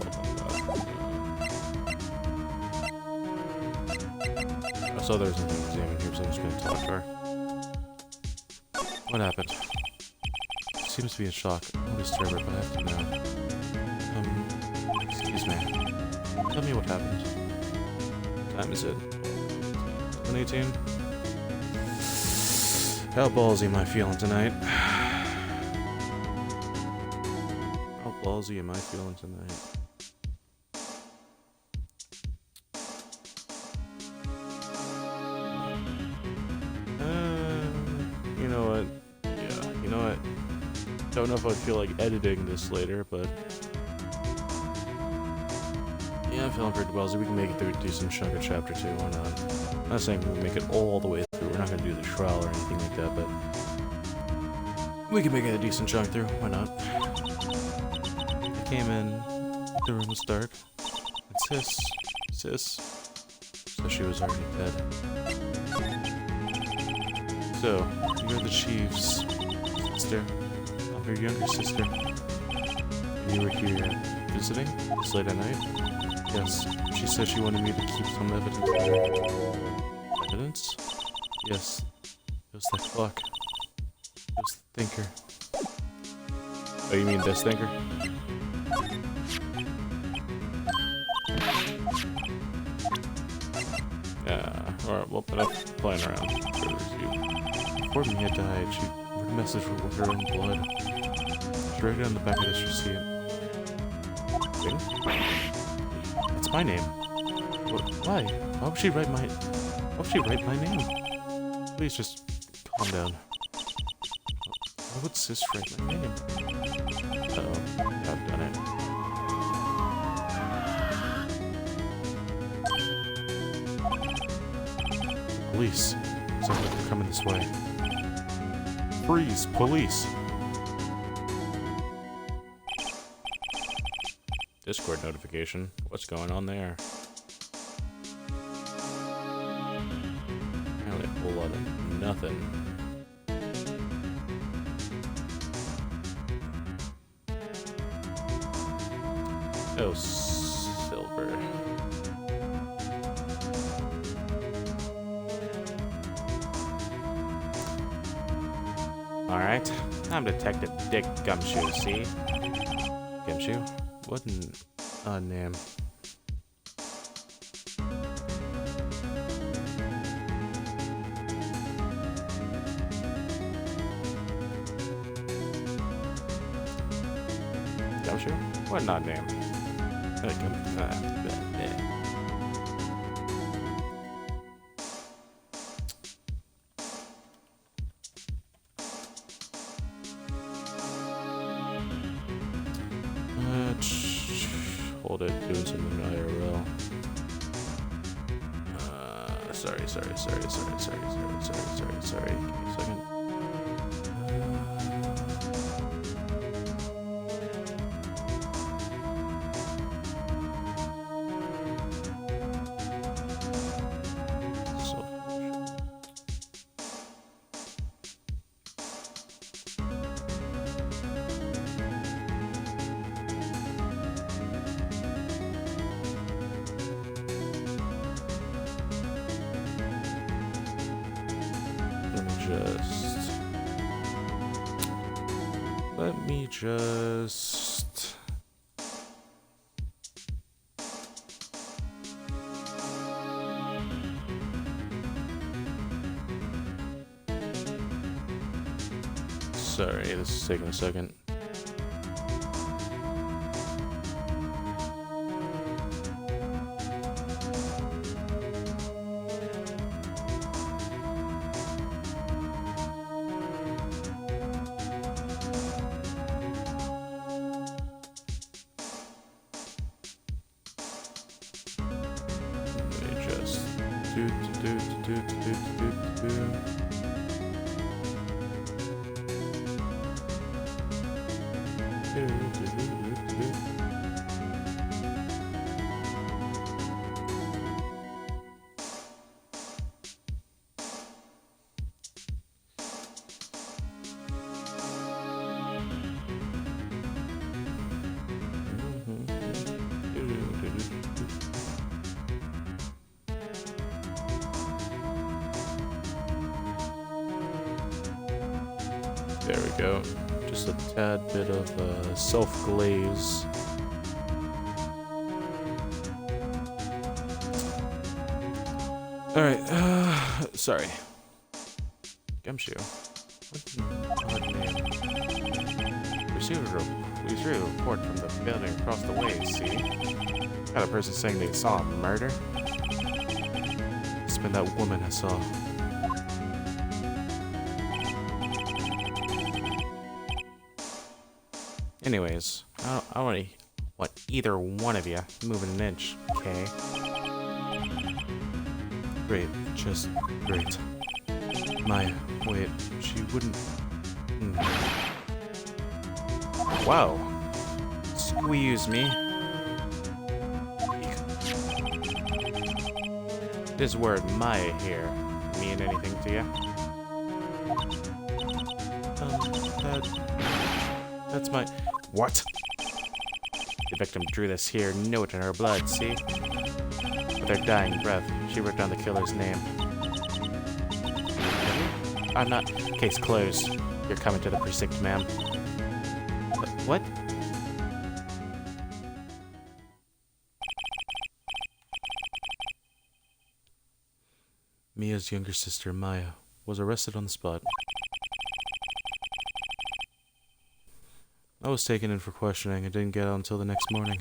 I saw there was nothing to examine here, so I'm just gonna talk to her. What happened? She seems to be in shock. I'm disturbed, but I have to know. Excuse me. Tell me what happened. What time is it? 1:18? How ballsy am I feeling tonight? How ballsy am I feeling tonight? Don't know if I'd feel like editing this later, but yeah, I'm feeling pretty ballsy. We can make it through a decent chunk of chapter 2, why not? I'm not saying we'll make it all the way through. We're not gonna do the trial or anything like that, but we can make it a decent chunk through, why not? I came in, the room was dark, and Sis, so she was already dead. So, you're the chief's sister. I'm your younger sister. And you were here visiting this late at night? Yes. She said she wanted me to keep some evidence for her. Evidence? Yes. It was that clock. It was the thinker. Oh, you mean this thinker? Alright, well, enough playing around. Before Mia died, she wrote a message with her own blood. She wrote it on the back of this receipt. That's my name. Why? Why would she write my name? Please just calm down. Why would Sis write my name? Uh-oh. Yeah, I've done it. Police. Sounds like they're coming this way. Freeze! Police! Discord notification. What's going on there? Apparently a whole lot of nothing. Oh, silver. Alright, I'm Detective Dick Gumshoe, see? Gumshoe? What an odd name. Gumshoe? What an odd name. Hold it, doing something IRL. Sorry. Give me a second. Let me just... Sorry, this is taking a second. There we go. Just a tad bit of self-glaze. Alright, sorry. Gumshoe. What an odd name. We received a report from the building across the way, see? Got a person saying they saw a murder. It's been that woman I saw. Anyways, I don't really want either one of you moving an inch, okay? Great, just great. Maya, wait, she wouldn't... Wow. Squeeze me. This word Maya here mean anything to you? That's my... What? The victim drew this here note in her blood, see? With her dying breath, she wrote down the killer's name. I'm not... Case closed. You're coming to the precinct, ma'am. What? Mia's younger sister, Maya, was arrested on the spot. I was taken in for questioning and didn't get out until the next morning.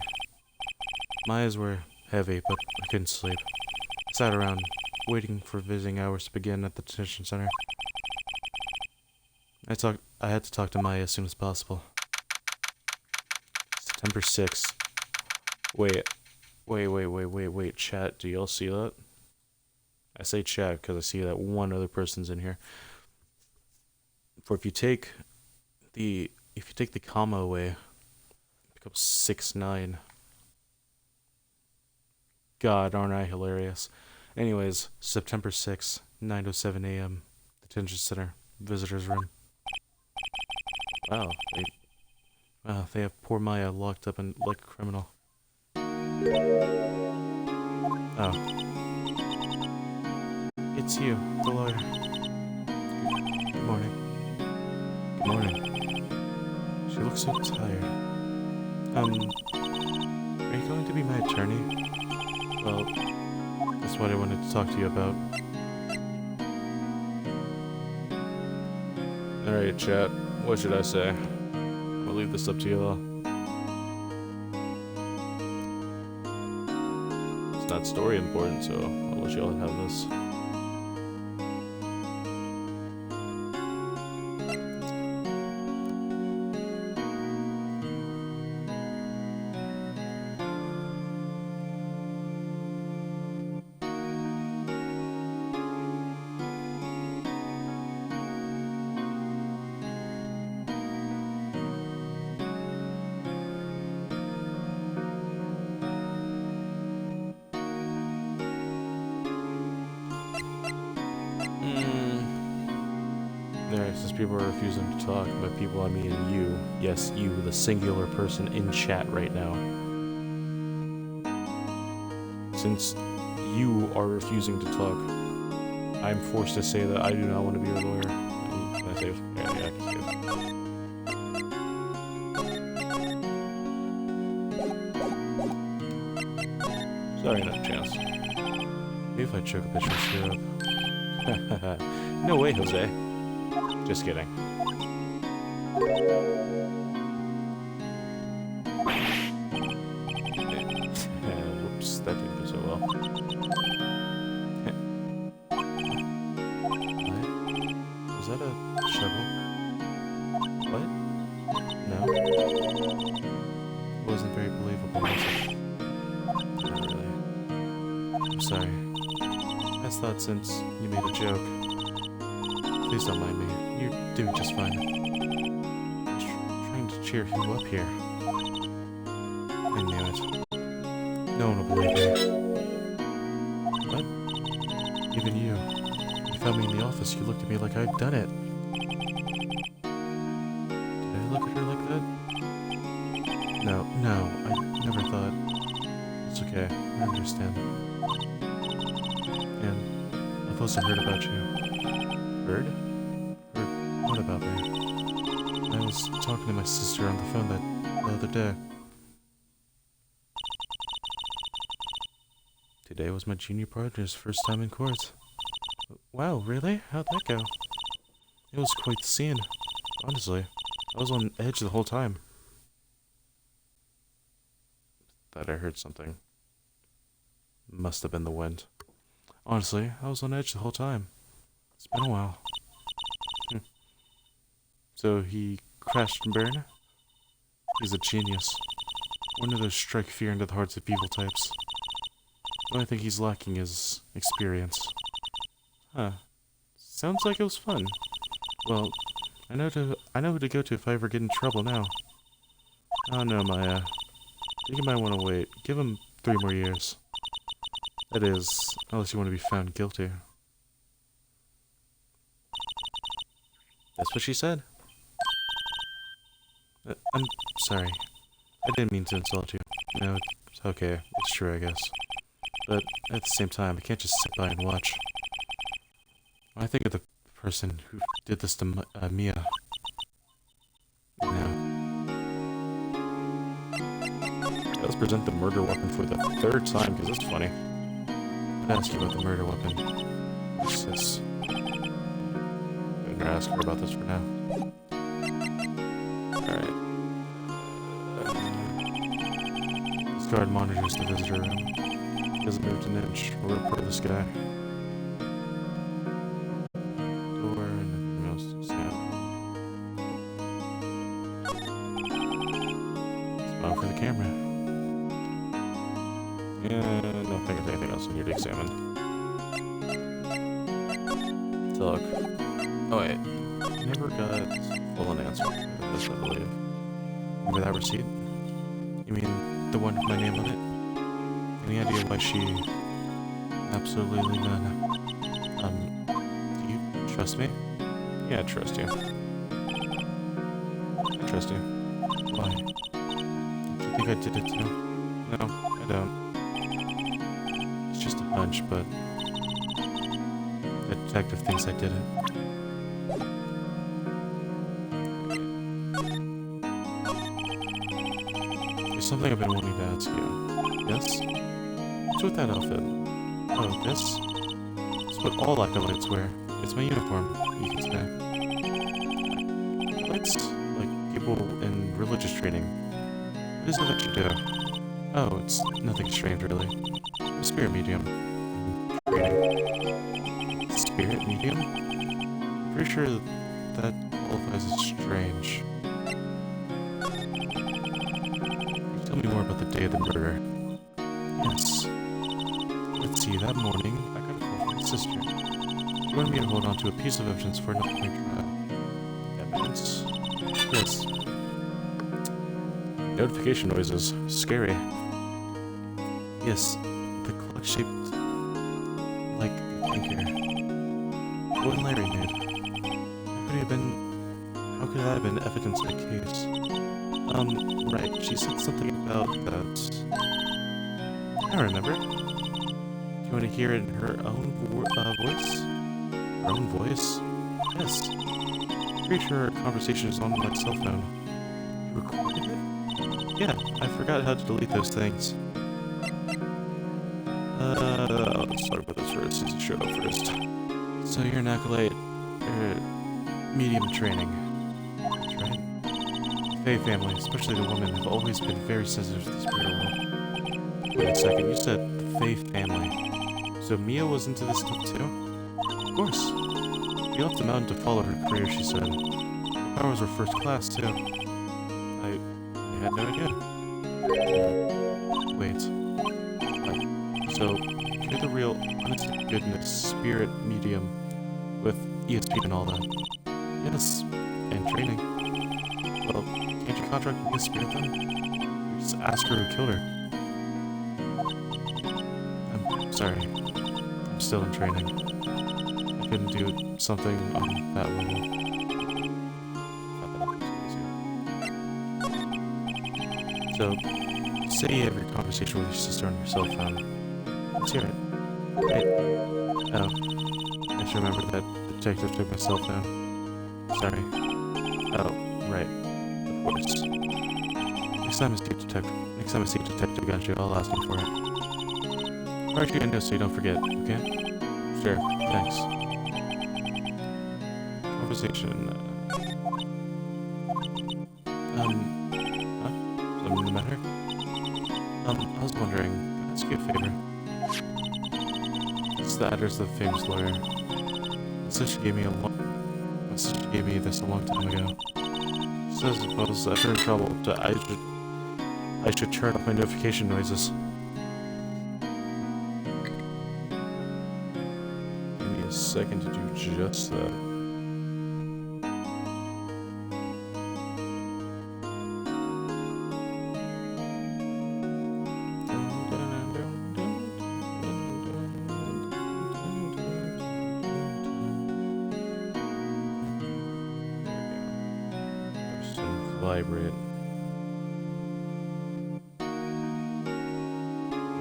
My eyes were heavy, but I couldn't sleep. I sat around, waiting for visiting hours to begin at the detention center. I had to talk to Maya as soon as possible. September 6th. Wait, chat, do y'all see that? I say chat because I see that one other person's in here. For if you take the comma away, it becomes 6-9. God, aren't I hilarious? Anyways, September 6th, 9:07 a.m. Detention Center, visitors room. Wow, they have poor Maya locked up and like a criminal. Oh. It's you, the lawyer. Good morning. Good morning. She looks so tired. Are you going to be my attorney? Well, that's what I wanted to talk to you about. Alright, chat. What should I say? I'll leave this up to you all. It's not story important, so I'll let you all have this. Since people are refusing to talk, by people I mean you. Yes, you, the singular person in chat right now. Since you are refusing to talk, I'm forced to say that I do not want to be your lawyer. And I say, yeah, I can say it. Sorry, not a chance. Maybe if I choke a bitch with syrup. No way, Jose. Just kidding. Whoops, that didn't go so well. What? Was that a shovel? What? No? It wasn't very believable, was it? Not really. I'm sorry. I thought since you made a joke. Please don't mind me. You're doing just fine. I'm trying to cheer you up here. I knew it. No one will believe me. What? Even you. You found me in the office. You looked at me like I'd done it. Did I look at her like that? No, I never thought. It's okay. I understand. And I've also heard about you. Heard? What about me? I was talking to my sister on the phone the other day. Today was my junior partner's first time in court. Wow, really? How'd that go? It was quite the scene. Honestly, I was on edge the whole time. Thought I heard something. Must have been the wind. Honestly, I was on edge the whole time. It's been a while. So he crashed and burned? He's a genius. One of those strike fear into the hearts of evil types. The only thing he's lacking is experience. Huh. Sounds like it was fun. Well, I know who to go to if I ever get in trouble now. Oh no, Maya. I think you might want to wait. Give him 3 more years. That is, unless you want to be found guilty. That's what she said. I'm sorry. I didn't mean to insult you. No, it's okay. It's true, I guess. But at the same time, I can't just sit by and watch. When I think of the person who did this to Mia. No. Let's present the murder weapon for the 3rd time, because it's funny. I'd ask you about the murder weapon. What's this? I'm gonna ask her about this for now. Alright. This guard monitors the visitor room. He hasn't moved an inch. We'll report this guy. Door and nothing else to sound. Smile for the camera. Yeah, I don't think there's anything else in here to examine. Talk. Oh wait, never got full an answer to this, I believe. Remember that receipt? You mean the one with my name on it? Any idea why she... Absolutely none. Do you trust me? Yeah, I trust you. I trust you. Why? Do you think I did it too? No, I don't. It's just a hunch, but... The detective thinks I did it. There's something I've been wanting to ask you. Yes? What's with that outfit? Oh, this? It's what all acolytes wear. It's my uniform, you could say. Acolytes? Like people in religious training. What is it that you do? Oh, it's nothing strange, really. I'm a spirit medium. Training. Spirit medium? I'm pretty sure that qualifies as strange. Tell me more about the day of the murder. Yes. Let's see, that morning, I got a call from my sister. She wanted me to hold on to a piece of evidence for an upcoming trial. Evidence? Yes. Notification noises. Scary. Yes, the clock shaped like a thinker. What Larry made. How could that have been evidence in the case? Right, she said something about that. I remember. Do you want to hear it in her own voice? Her own voice? Yes. Pretty sure our conversation is on my cell phone. You recorded it? Yeah, I forgot how to delete those things. Let's talk about this first, since it showed up first. So you're an acolyte, medium training. Right? Fae family, especially the women, have always been very sensitive to the spirit world. Wait a second, you said the Fae family. So Mia was into this stuff too? Of course. You left the mountain to follow her career, she said. Her powers were first class too. I had no idea. Wait. So, you're the real, honest to goodness, spirit medium with ESP and all that. Yes, and training. Well, can't you contract with me a spirit then? Or just ask her who killed her. I'm sorry. I'm still in training. I couldn't do something on that level. So, say you have your conversation with your sister on your cell phone. Let's hear it. Right. Oh. I just remembered that the detective took my cell phone. Sorry. Oh, right. Of course. Next time I see a detective got you, I'll ask him for it. I'll write you a note so you don't forget, okay? Sure. Thanks. Conversation. Huh? Something the matter? I was wondering, can I ask you a favor? It's the address of the famous lawyer. She said she gave me this a long time ago. She I suppose if you're in trouble, I should turn off my notification noises. Give me a second to do just that. Vibrate.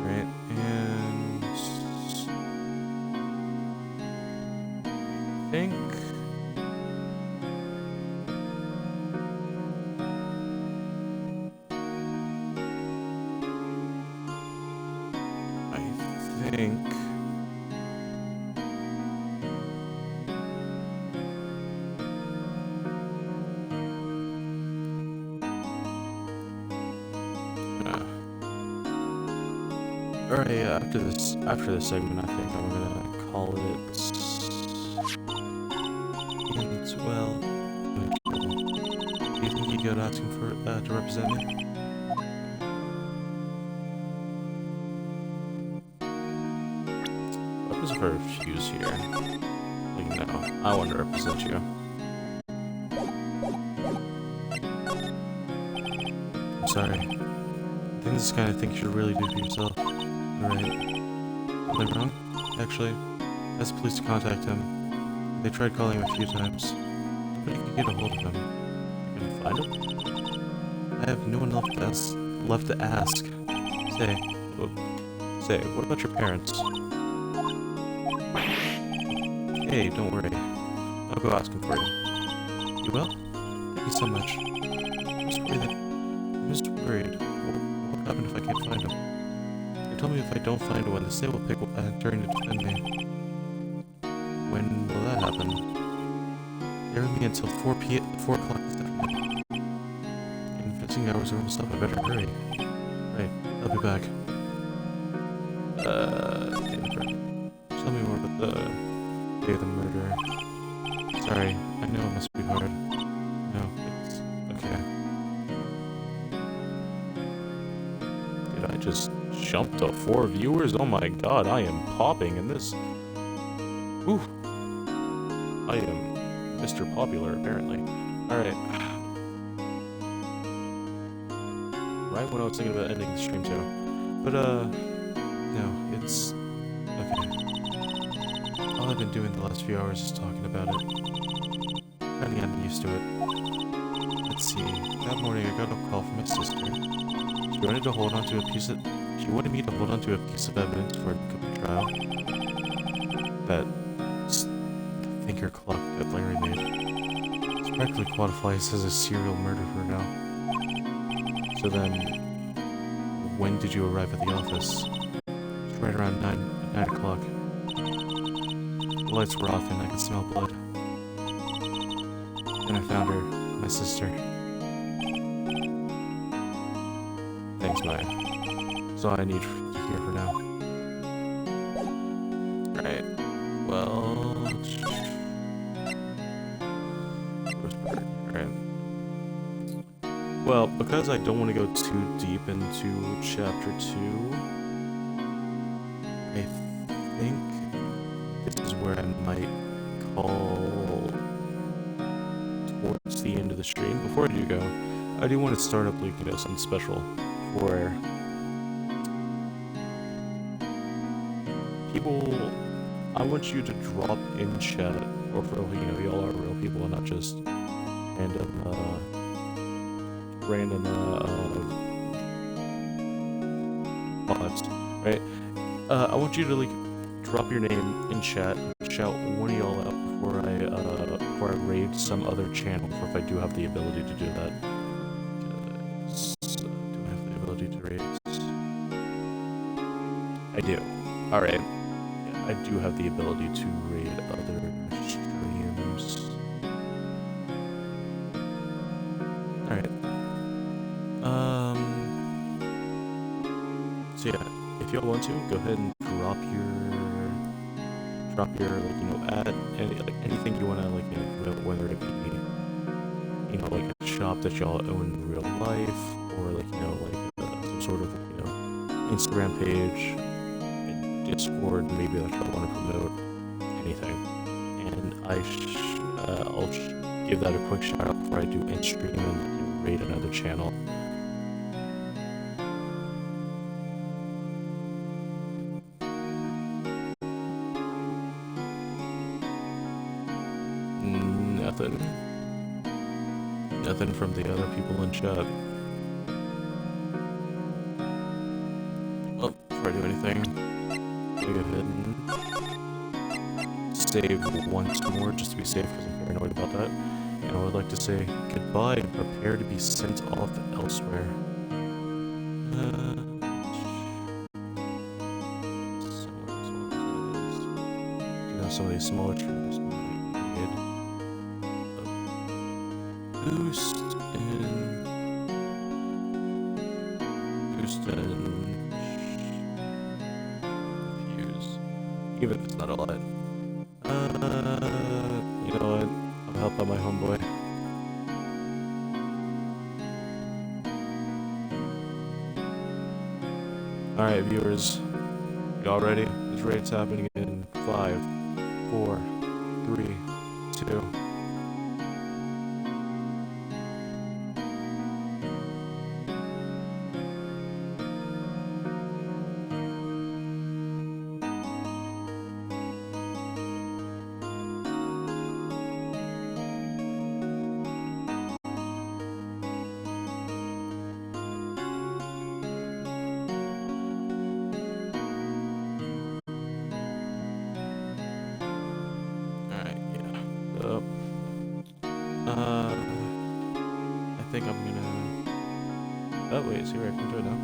Right, and I think Alright, after this segment, I think I'm gonna call it. And, well, do you think you go asking for to represent me? What was for Fuse here? Like, no, I want to represent you. I'm sorry. I think this is the kind of thing you should really do for yourself. Alright. Am I wrong? Actually, I asked the police to contact him. They tried calling him a few times. Nobody could get a hold of him. You couldn't find him? I have no one left to ask. Say, what about your parents? Hey, don't worry. I'll go ask him for you. You will? Thank you so much. I'm just worried. What will happen if I can't find him? They told me if I don't find one, the state will pick a turn to defend me. When will that happen? They're with me until 4 o'clock this afternoon. And visiting hours are almost up, I better hurry. Right, I'll be back. Tell me more about the day of the murder. Sorry, I know it must be hard. No, it's okay. Did I just jump to 4 viewers? Oh my god, I am popping in this. Ooh. I am Mr. Popular, apparently. Alright. Right when I was thinking about ending the stream too. But, no, it's... okay. All I've been doing the last few hours is talking about it. Kinda getting used to it. Let's see. That morning I got a call from my sister. She wanted me to hold on to a piece of evidence for a trial. That thinker clock that Larry made. It's practically qualifies as a serial murderer now. So then, when did you arrive at the office? It's right around 9 o'clock. The lights were off and I could smell blood. Then I found her, my sister. Thanks, Maya. That's all I need to hear for now. Alright. Well... Alright. Well, because I don't want to go too deep into Chapter 2, I think this is where I might call towards the end of the stream. Before I do go, I do want to start up, like, something special for people. I want you to drop in chat, or for, y'all are real people and not just random bots, right? I want you to, like, drop your name in chat, shout one of y'all out before I raid some other channel, or if I do have the ability to do that. Do I have the ability to raid? I do. Alright. Yeah, I do have the ability to raid other streams. Alright. So yeah, if y'all want to, go ahead and drop your like, anything you wanna, like, whether it be, like, a shop that y'all own in real life, or like, you know, like some sort of, you know, Instagram page, and Discord, maybe that y'all want to promote, anything. And I'll give that a quick shout out before I do end stream and raid another channel. Nothing from the other people in chat. Well, before I do anything, I'll go ahead and save once more, just to be safe, because I'm paranoid about that. And I would like to say goodbye and prepare to be sent off elsewhere. Some of these smaller trips might get a boost and fuse, even if it's not a lot. You know what? I'll help out my homeboy. Alright, viewers, y'all ready? This raid's happening in 5, 4, 3, 2. I think I'm gonna... Oh wait, see where I can do it now.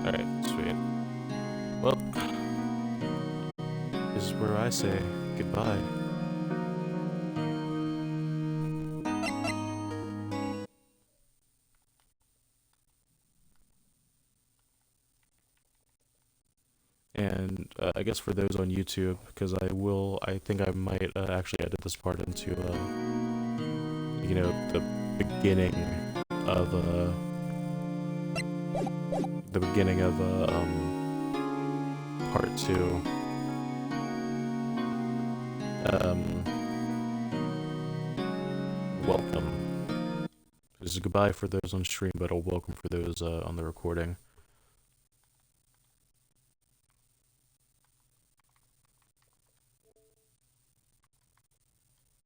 Alright, sweet. Well, this is where I say goodbye. And I guess for those on YouTube, because I think I might actually edit this part into, you know, the beginning of, part 2. Welcome. This is goodbye for those on stream, but a welcome for those on the recording.